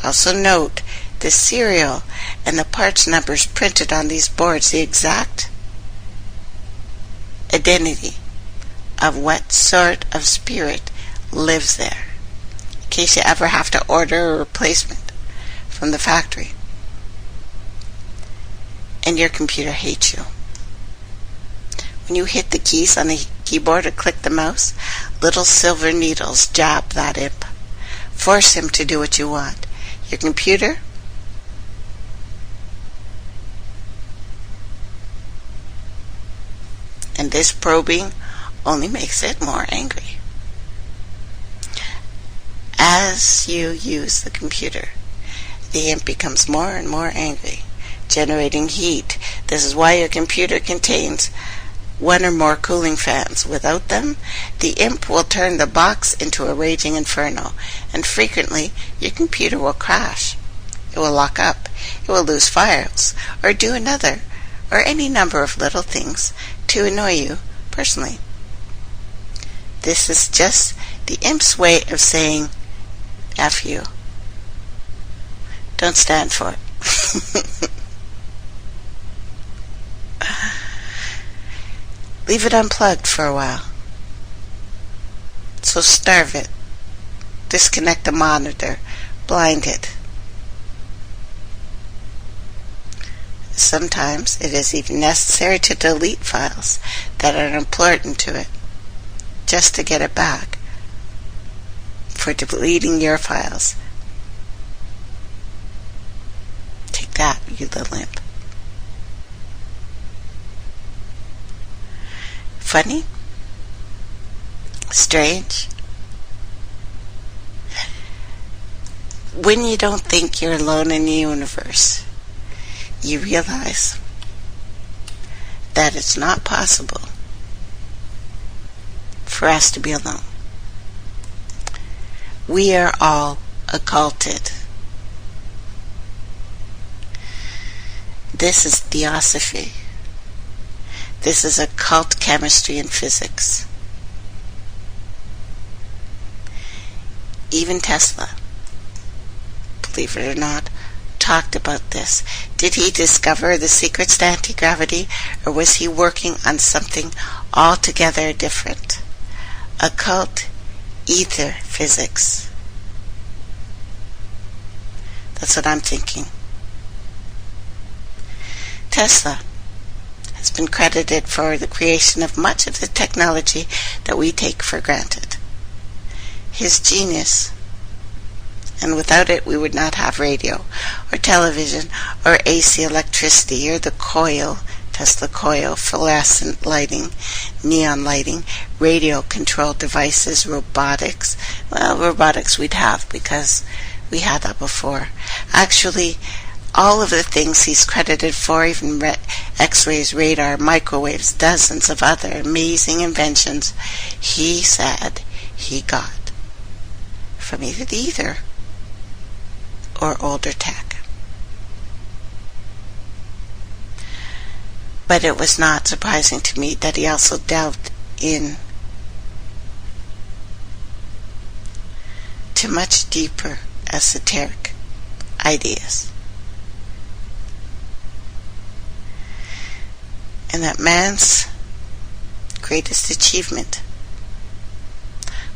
Also note the serial and the parts numbers printed on these boards, the exact identity of what sort of spirit lives there, in case you ever have to order a replacement from the factory and your computer hates you. When you hit the keys on the keyboard or click the mouse, little silver needles jab that imp. Force him to do what you want. Your computer and this probing only makes it more angry. As you use the computer, the imp becomes more and more angry, generating heat. This is why your computer contains one or more cooling fans. Without them, the imp will turn the box into a raging inferno, and frequently your computer will crash. It will lock up, it will lose files, or do another, or any number of little things to annoy you personally. This is just the imp's way of saying F you. Don't stand for it. Leave it unplugged for a while. So starve it. Disconnect the monitor. Blind it. Sometimes it is even necessary to delete files that are important to it, just to get it back. For deleting your files. Take that, you little imp. Funny? Strange? When you don't think you're alone in the universe, you realize that it's not possible for us to be alone. We are all occulted. This is theosophy. This is occult chemistry and physics. Even Tesla, believe it or not, talked about this. Did he discover the secrets to anti-gravity, or was he working on something altogether different? Occult ether physics. That's what I'm thinking. Tesla has been credited for the creation of much of the technology that we take for granted. His genius, and without it we would not have radio, or television, or AC electricity, or the coil Tesla coil, fluorescent lighting, neon lighting, radio-controlled devices, robotics. Well, robotics we'd have because we had that before. Actually, all of the things he's credited for, even X-rays, radar, microwaves, dozens of other amazing inventions, he said he got from either the ether or older tech. But it was not surprising to me that he also delved in to much deeper esoteric ideas. And that man's greatest achievement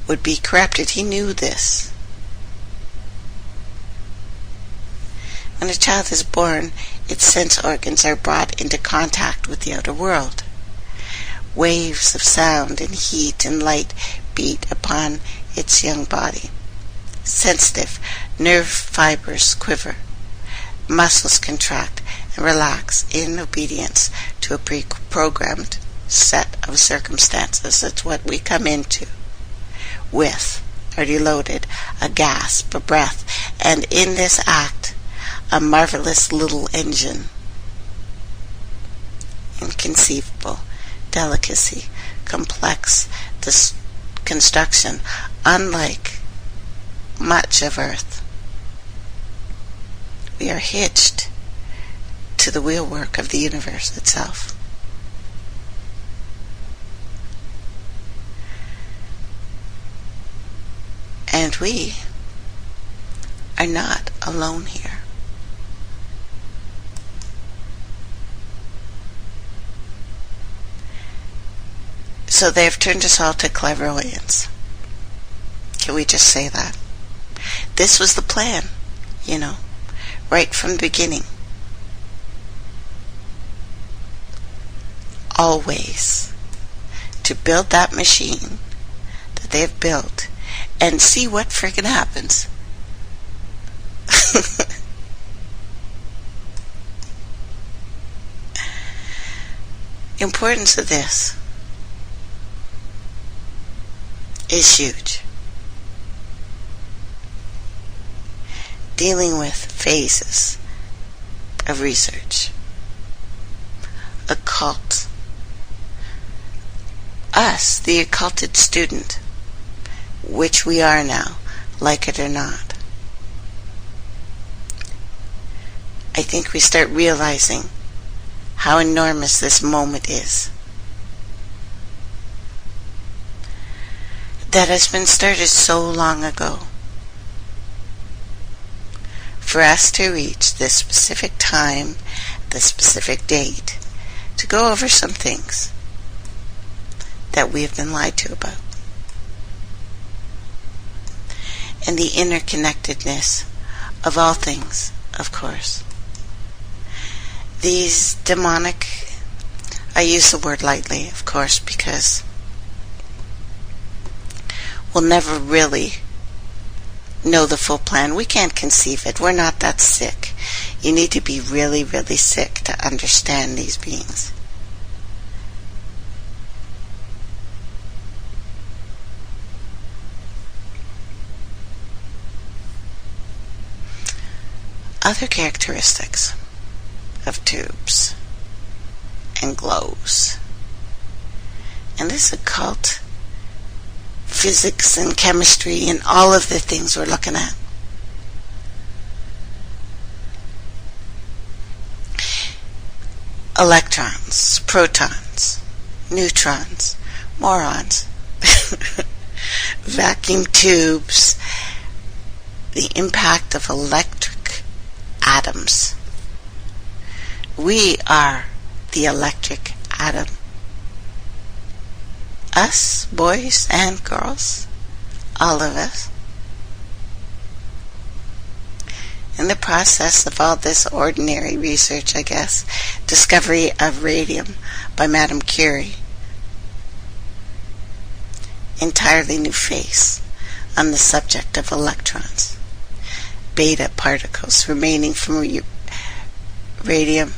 would be corrupted. He knew this. When a child is born, its sense organs are brought into contact with the outer world. Waves of sound and heat and light beat upon its young body. Sensitive nerve fibers quiver. Muscles contract and relax in obedience to a pre-programmed set of circumstances. That's what we come into with, already loaded, a gasp, a breath, and in this act, a marvelous little engine. Inconceivable delicacy, complex construction, unlike much of Earth. We are hitched to the wheelwork of the universe itself. And we are not alone here. So they've turned us all to clairvoyants. Can we just say that? This was the plan, right from the beginning. Always to build that machine that they have built and see what friggin' happens. Importance of this is huge. Dealing with phases of research, occult. Us, the occulted student, which we are now, like it or not. I think we start realizing how enormous this moment is. That has been started so long ago. For us to reach this specific time, this specific date, to go over some things that we have been lied to about. And the interconnectedness of all things, of course. These demonic, I use the word lightly, of course, because we'll never really know the full plan. We can't conceive it. We're not that sick. You need to be really, really sick to understand these beings. Other characteristics of tubes and glows. And this occult physics and chemistry and all of the things we're looking at. Electrons, protons, neutrons, morons, vacuum tubes, the impact of electric atoms. We are the electric atom. Us, boys and girls, all of us. In the process of all this ordinary research, I guess, discovery of radium by Madame Curie, entirely new face on the subject of electrons, beta particles remaining from radium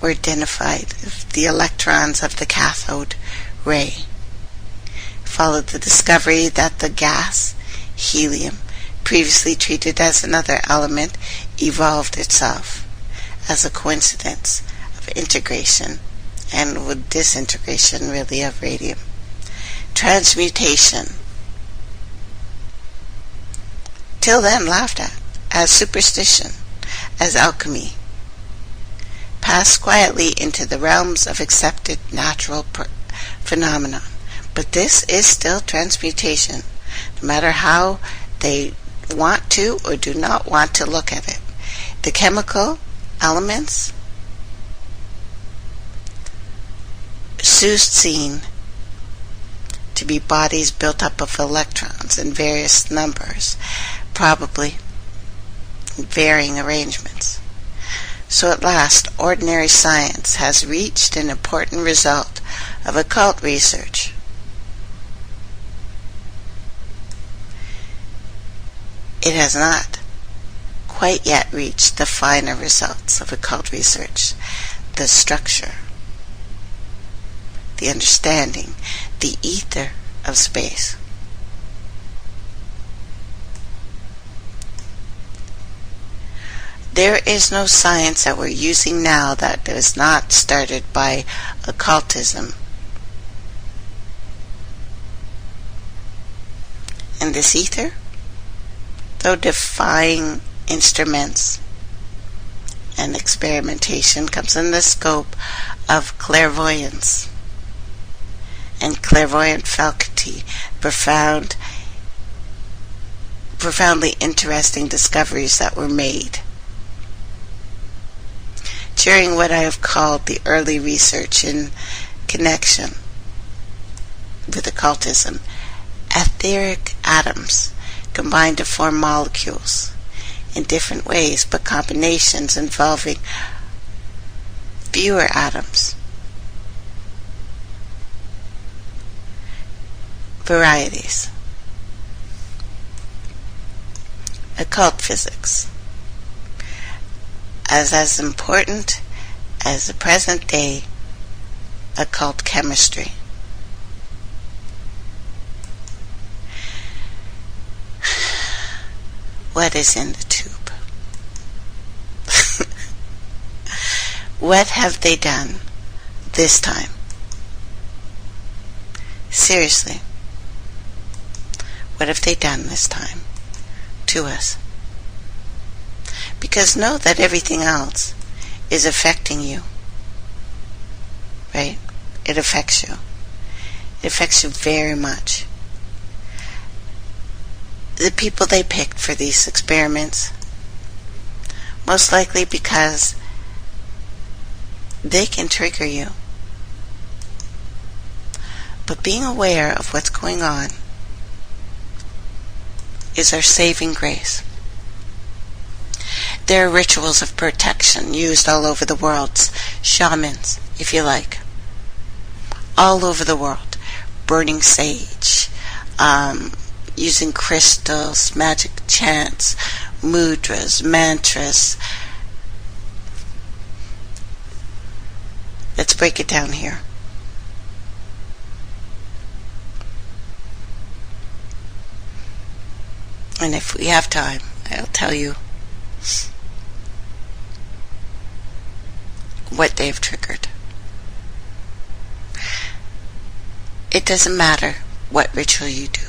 were identified as the electrons of the cathode ray. Followed the discovery that the gas, helium, previously treated as another element, evolved itself as a coincidence of integration and with disintegration really of radium. Transmutation, till then laughed at as superstition, as alchemy, passed quietly into the realms of accepted natural phenomenon. But this is still transmutation, no matter how they want to or do not want to look at it. The chemical elements soon seen to be bodies built up of electrons in various numbers, probably in varying arrangements. So at last, ordinary science has reached an important result of occult research. It has not quite yet reached the finer results of occult research, the structure, the understanding, the ether of space. There is no science that we're using now that is not started by occultism. And this ether, though defying instruments and experimentation, comes in the scope of clairvoyance and clairvoyant faculty, profoundly interesting discoveries that were made during what I have called the early research in connection with occultism. Etheric atoms combine to form molecules in different ways, but combinations involving fewer atoms. Varieties. Occult physics. As important as the present day occult chemistry. What is in the tube? What have they done this time? Seriously, what have they done this time to us? Because know that everything else is affecting you, right? It affects you. It affects you very much. The people they picked for these experiments, most likely because they can trigger you. But being aware of what's going on is our saving grace. There are rituals of protection used all over the world, shamans, if you like, all over the world, burning sage, using crystals, magic chants, mudras, mantras. Let's break it down here. And if we have time, I'll tell you what they've triggered. It doesn't matter what ritual you do.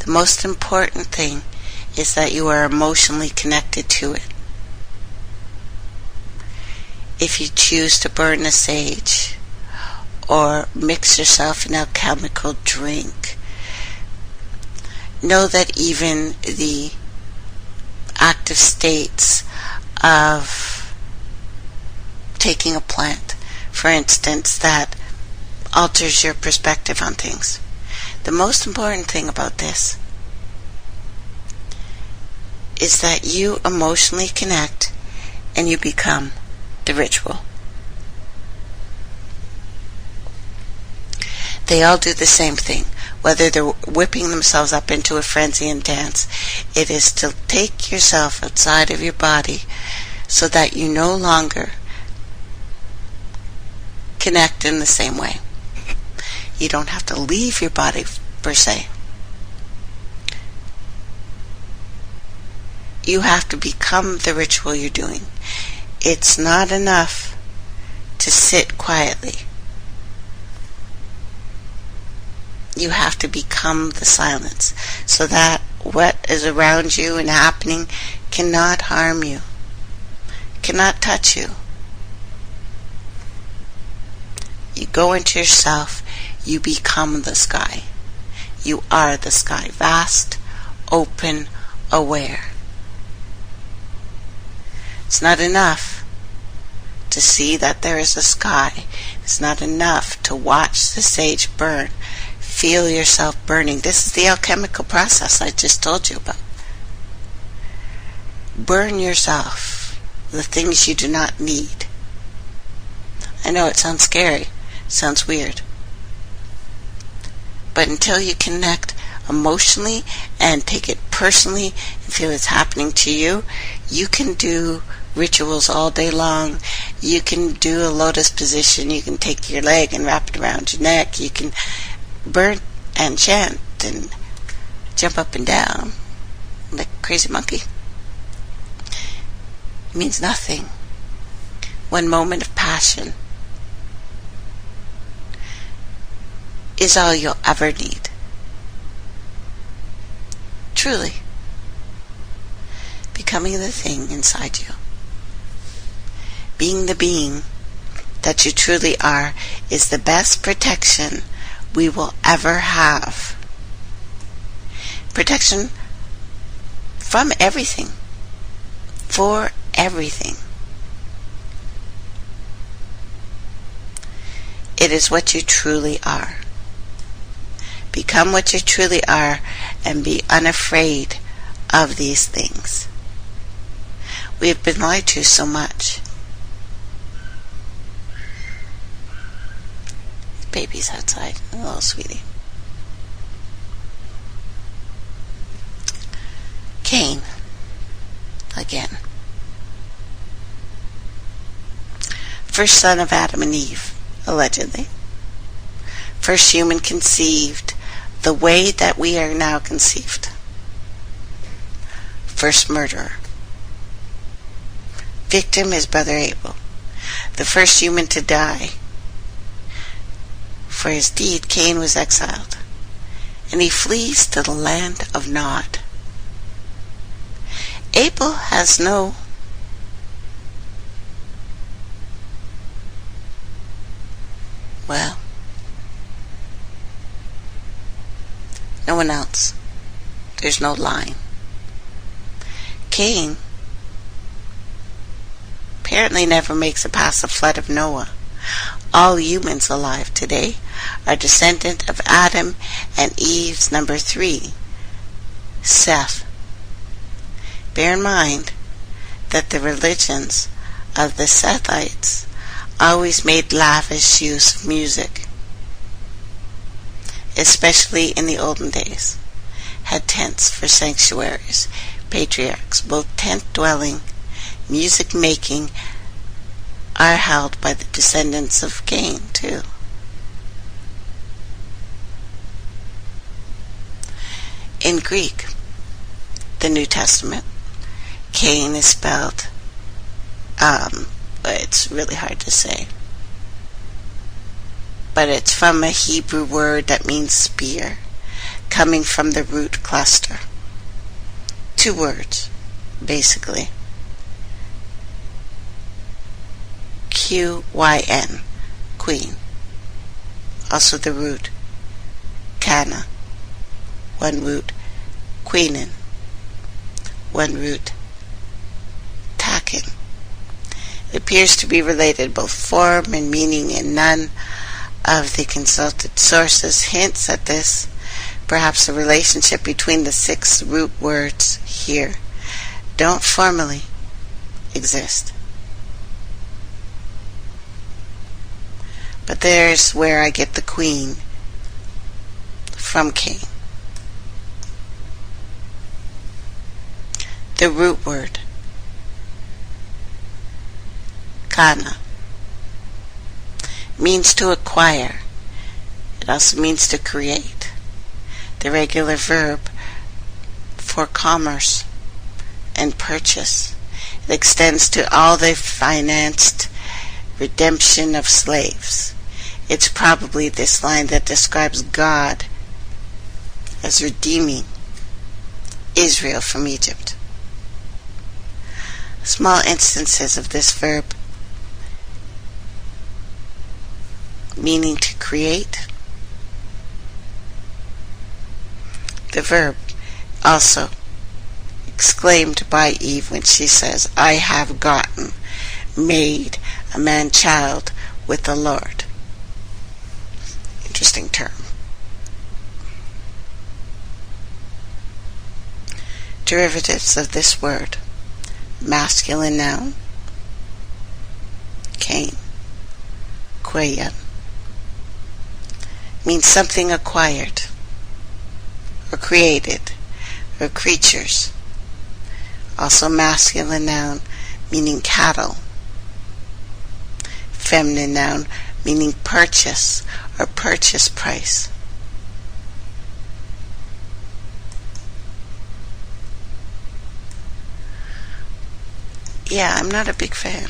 The most important thing is that you are emotionally connected to it. If you choose to burn a sage or mix yourself an alchemical drink, know that even the active states of taking a plant, for instance, that alters your perspective on things. The most important thing about this is that you emotionally connect and you become the ritual. They all do the same thing. Whether they're whipping themselves up into a frenzy and dance, it is to take yourself outside of your body so that you no longer connect in the same way. You don't have to leave your body, per se. You have to become the ritual you're doing. It's not enough to sit quietly. You have to become the silence so that what is around you and happening cannot harm you, cannot touch you. You go into yourself, you become the sky. You are the sky, vast, open, aware. It's not enough to see that there is a sky. It's not enough to watch the sage burn. Feel yourself burning. This is the alchemical process I just told you about. Burn yourself, the things you do not need. I know it sounds scary, it sounds weird. But until you connect emotionally and take it personally and feel it's happening to you, you can do rituals all day long. You can do a lotus position. You can take your leg and wrap it around your neck. You can burn and chant and jump up and down like a crazy monkey. It means nothing. One moment of passion is all you'll ever need. Truly. Becoming the thing inside you. Being the being that you truly are is the best protection we will ever have. Protection from everything. For everything. It is what you truly are. Become what you truly are and be unafraid of these things. We have been lied to so much. Baby's outside. Oh, sweetie. Cain. Again. First son of Adam and Eve, allegedly. First human conceived the way that we are now conceived. First murderer. Victim is Brother Abel. The first human to die. For his deed, Cain was exiled, and he flees to the land of Nod. Abel has no one else. There's no line. Cain apparently never makes it past the flood of Noah. All humans alive today are descendant of Adam and Eve's number 3, Seth. Bear in mind that the religions of the Sethites always made lavish use of music, especially in the olden days, had tents for sanctuaries, patriarchs, both tent-dwelling, music-making, are held by the descendants of Cain, too. In Greek, the New Testament, Cain is spelled, it's really hard to say, but it's from a Hebrew word that means spear, coming from the root cluster. 2 words, basically. Q-Y-N, queen. Also the root, Cana. 1 root, queenin. 1 root, takin. It appears to be related both form and meaning, and none of the consulted sources hints at this. Perhaps a relationship between the 6 root words here don't formally exist. But there's where I get the queen from Cain. The root word, Kana, means to acquire. It also means to create. The regular verb for commerce and purchase. It extends to all the financed redemption of slaves. It's probably this line that describes God as redeeming Israel from Egypt. Small instances of this verb meaning to create. The verb also exclaimed by Eve when she says, I have gotten, made a man-child with the Lord. Interesting term. Derivatives of this word. Masculine noun, Cain, Quayan, means something acquired, or created, or creatures. Also masculine noun, meaning cattle. Feminine noun, meaning purchase, or purchase price. Yeah, I'm not a big fan.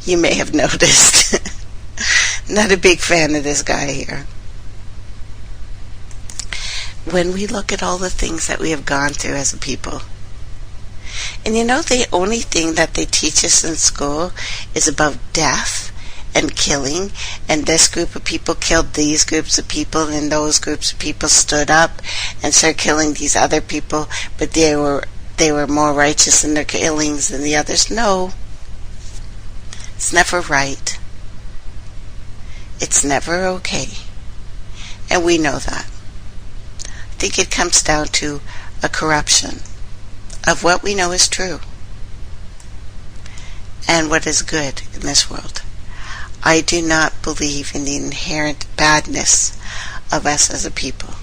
You may have noticed. Not a big fan of this guy here. When we look at all the things that we have gone through as a people, and the only thing that they teach us in school is about death and killing, and this group of people killed these groups of people, and those groups of people stood up and started killing these other people, but they were more righteous in their killings than the others. No. It's never right. It's never okay. And we know that. I think it comes down to a corruption of what we know is true and what is good in this world. I do not believe in the inherent badness of us as a people.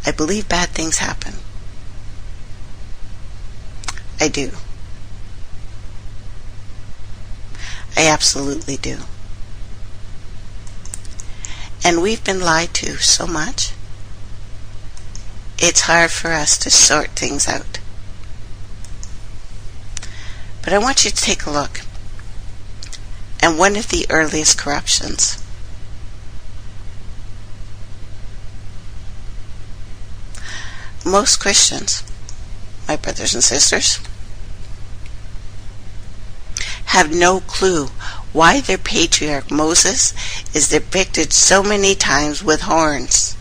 I believe bad things happen. I do. I absolutely do. And we've been lied to so much. It's hard for us to sort things out. But I want you to take a look at one of the earliest corruptions. Most Christians, my brothers and sisters, have no clue why their patriarch Moses is depicted so many times with horns.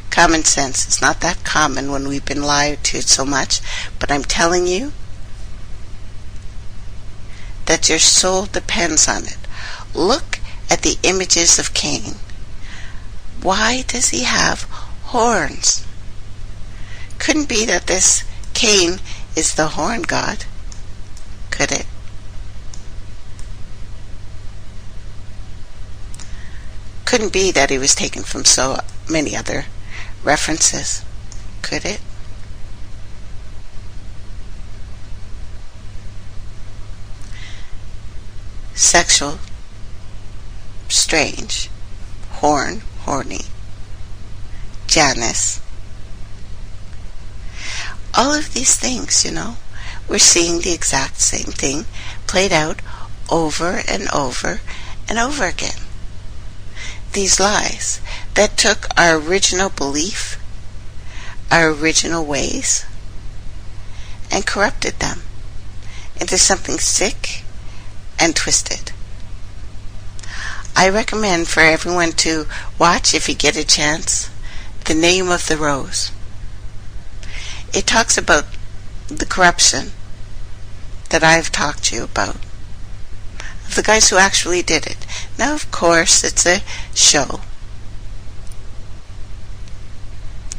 Common sense is not that common when we've been lied to so much, but I'm telling you that your soul depends on it. Look at the images of Cain. Why does he have horns? Couldn't be that this Cain is the horn god, could it? Couldn't be that he was taken from so many other references, could it? Sexual, strange, horn, horny, Janus. All of these things, we're seeing the exact same thing played out over and over and over again. These lies that took our original belief, our original ways, and corrupted them into something sick and twisted. I recommend for everyone to watch, if you get a chance, The Name of the Rose. It talks about the corruption that I've talked to you about, of the guys who actually did it. Now, of course, it's a show.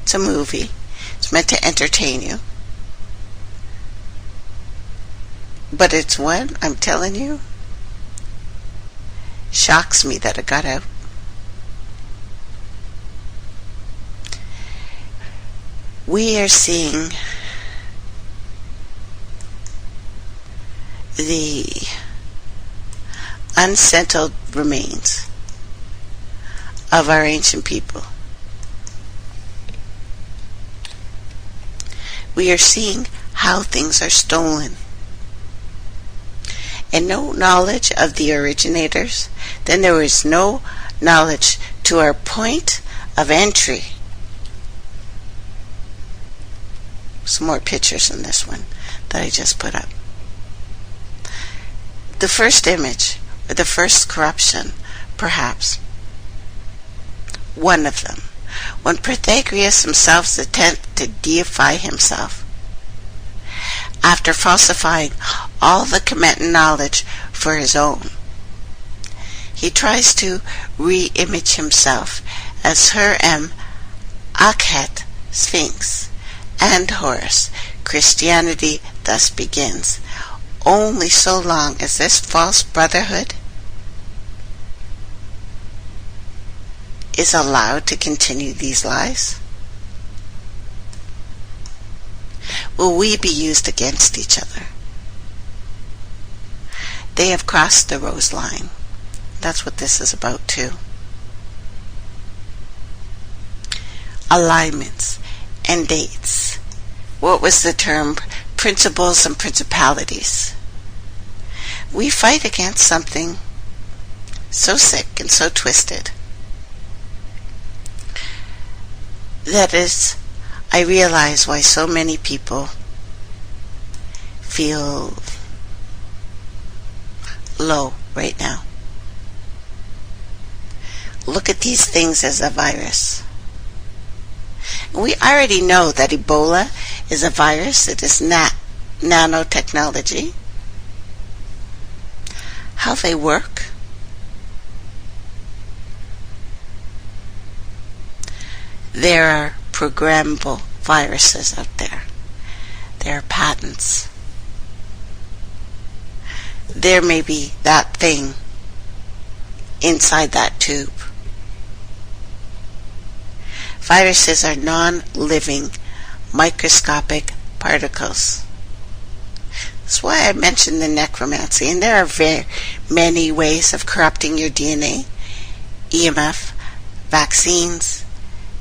It's a movie. It's meant to entertain you. But it's one, I'm telling you, shocks me that it got out. We are seeing the unsettled remains of our ancient people. We are seeing how things are stolen. And no knowledge of the originators, then there is no knowledge to our point of entry. Some more pictures in this one that I just put up. The first image, or the first corruption, perhaps, one of them, when Pythagoras himself attempted to deify himself, after falsifying all the Kemetic knowledge for his own. He tries to re-image himself as Akhet, Sphinx, and Horus. Christianity thus begins, only so long as this false brotherhood is allowed to continue these lies. Will we be used against each other? They have crossed the rose line. That's what this is about too. Alignments and dates. What was the term? Principles and principalities. We fight against something so sick and so twisted. That is, I realize why so many people feel low right now. Look at these things as a virus. We already know that Ebola is a virus. It is nanotechnology. How they work. There are programmable viruses out there. There are patents. There may be that thing inside that tube. Viruses are non-living, microscopic particles. That's why I mentioned the necromancy. And there are very many ways of corrupting your DNA. EMF, vaccines,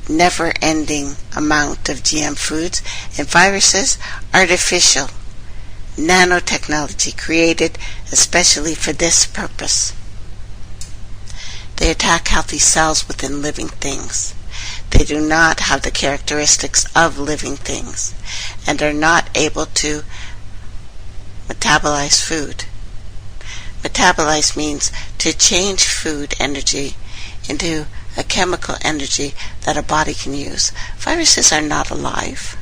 never-ending amount of GM foods, and viruses, artificial nanotechnology created especially for this purpose. They attack healthy cells within living things. They do not have the characteristics of living things and are not able to metabolize food. Metabolize means to change food energy into a chemical energy that a body can use. Viruses are not alive,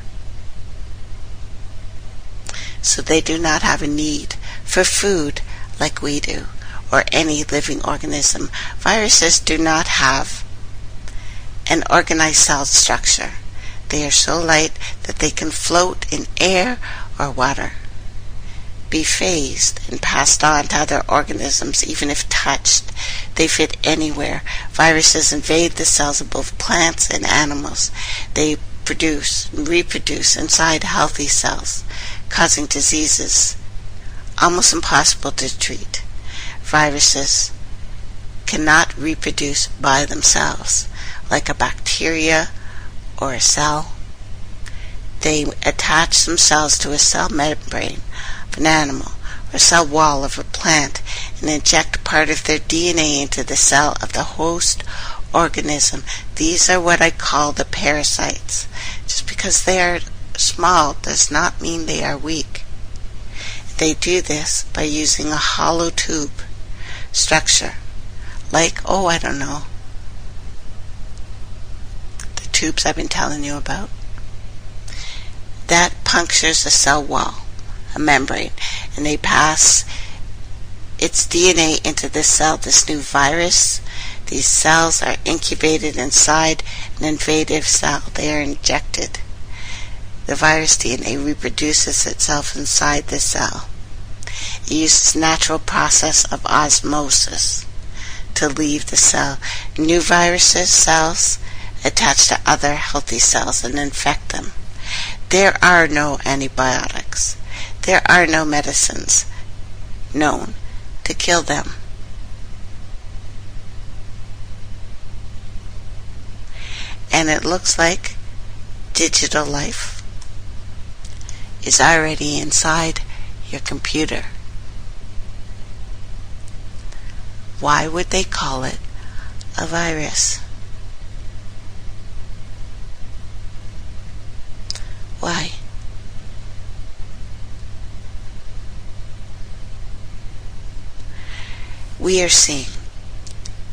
so they do not have a need for food like we do, or any living organism. Viruses do not have an organized cell structure. They are so light that they can float in air or water, be phased and passed on to other organisms. Even if touched, they fit anywhere. Viruses invade the cells of both plants and animals. They produce and reproduce inside healthy cells, causing diseases almost impossible to treat. Viruses cannot reproduce by themselves like a bacteria or a cell. They attach themselves to a cell membrane of an animal or a cell wall of a plant and inject part of their DNA into the cell of the host organism. These are what I call the parasites. Just because they are small does not mean they are weak. They do this by using a hollow tube structure, like, I don't know, the tubes I've been telling you about. That punctures a cell wall, a membrane, and they pass its DNA into this cell, this new virus. These cells are incubated inside an invasive cell. They are injected. The virus DNA reproduces itself inside the cell. It uses natural process of osmosis to leave the cell. New viruses, cells, attach to other healthy cells and infect them. There are no antibiotics. There are no medicines known to kill them. And it looks like digital life is already inside your computer. Why would they call it a virus? Why? We are seeing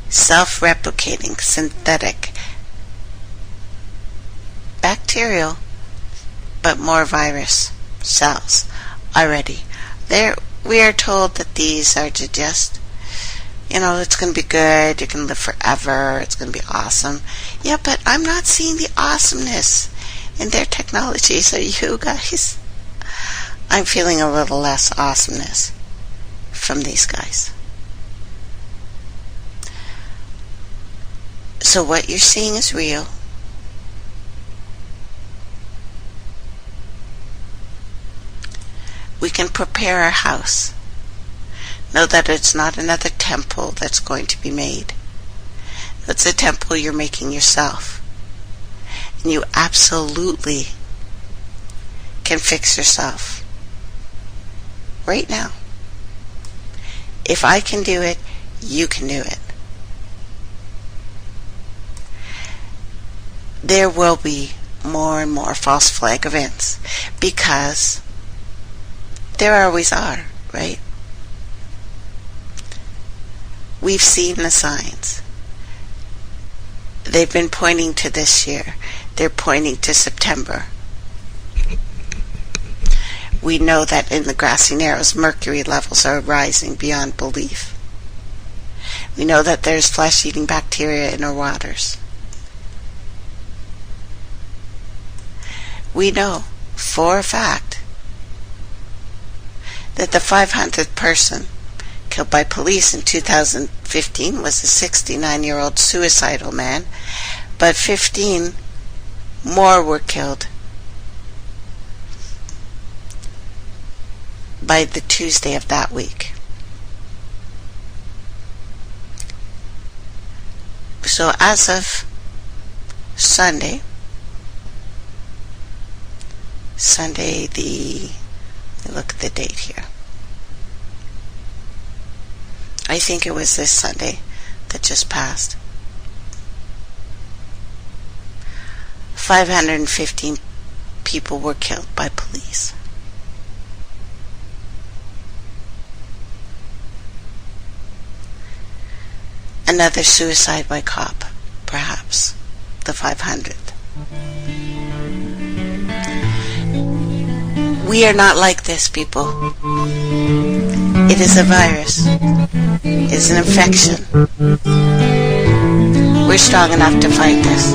self-replicating synthetic bacterial but more virus cells already. We are told that these are to just, it's going to be good, you can live forever, it's going to be awesome. Yeah, but I'm not seeing the awesomeness in their technology, so you guys, I'm feeling a little less awesomeness from these guys. So what you're seeing is real. We can prepare our house. Know that it's not another temple that's going to be made. It's a temple you're making yourself. And you absolutely can fix yourself. Right now. If I can do it, you can do it. There will be more and more false flag events because there always are, right? We've seen the signs. They've been pointing to this year. They're pointing to September. We know that in the grassy narrows, mercury levels are rising beyond belief. We know that there's flesh-eating bacteria in our waters. We know for a fact that the 500th person killed by police in 2015 was a 69-year-old suicidal man, but 15 more were killed by the Tuesday of that week. So as of Sunday, let me look at the date here. I think it was this Sunday that just passed. 515 people were killed by police. Another suicide by cop, perhaps the 500th. We are not like this, people. It is a virus. It is an infection. We're strong enough to fight this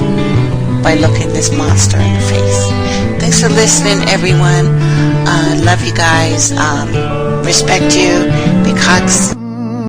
by looking this monster in the face. Thanks for listening, everyone. Love you guys. Respect you. Big hugs.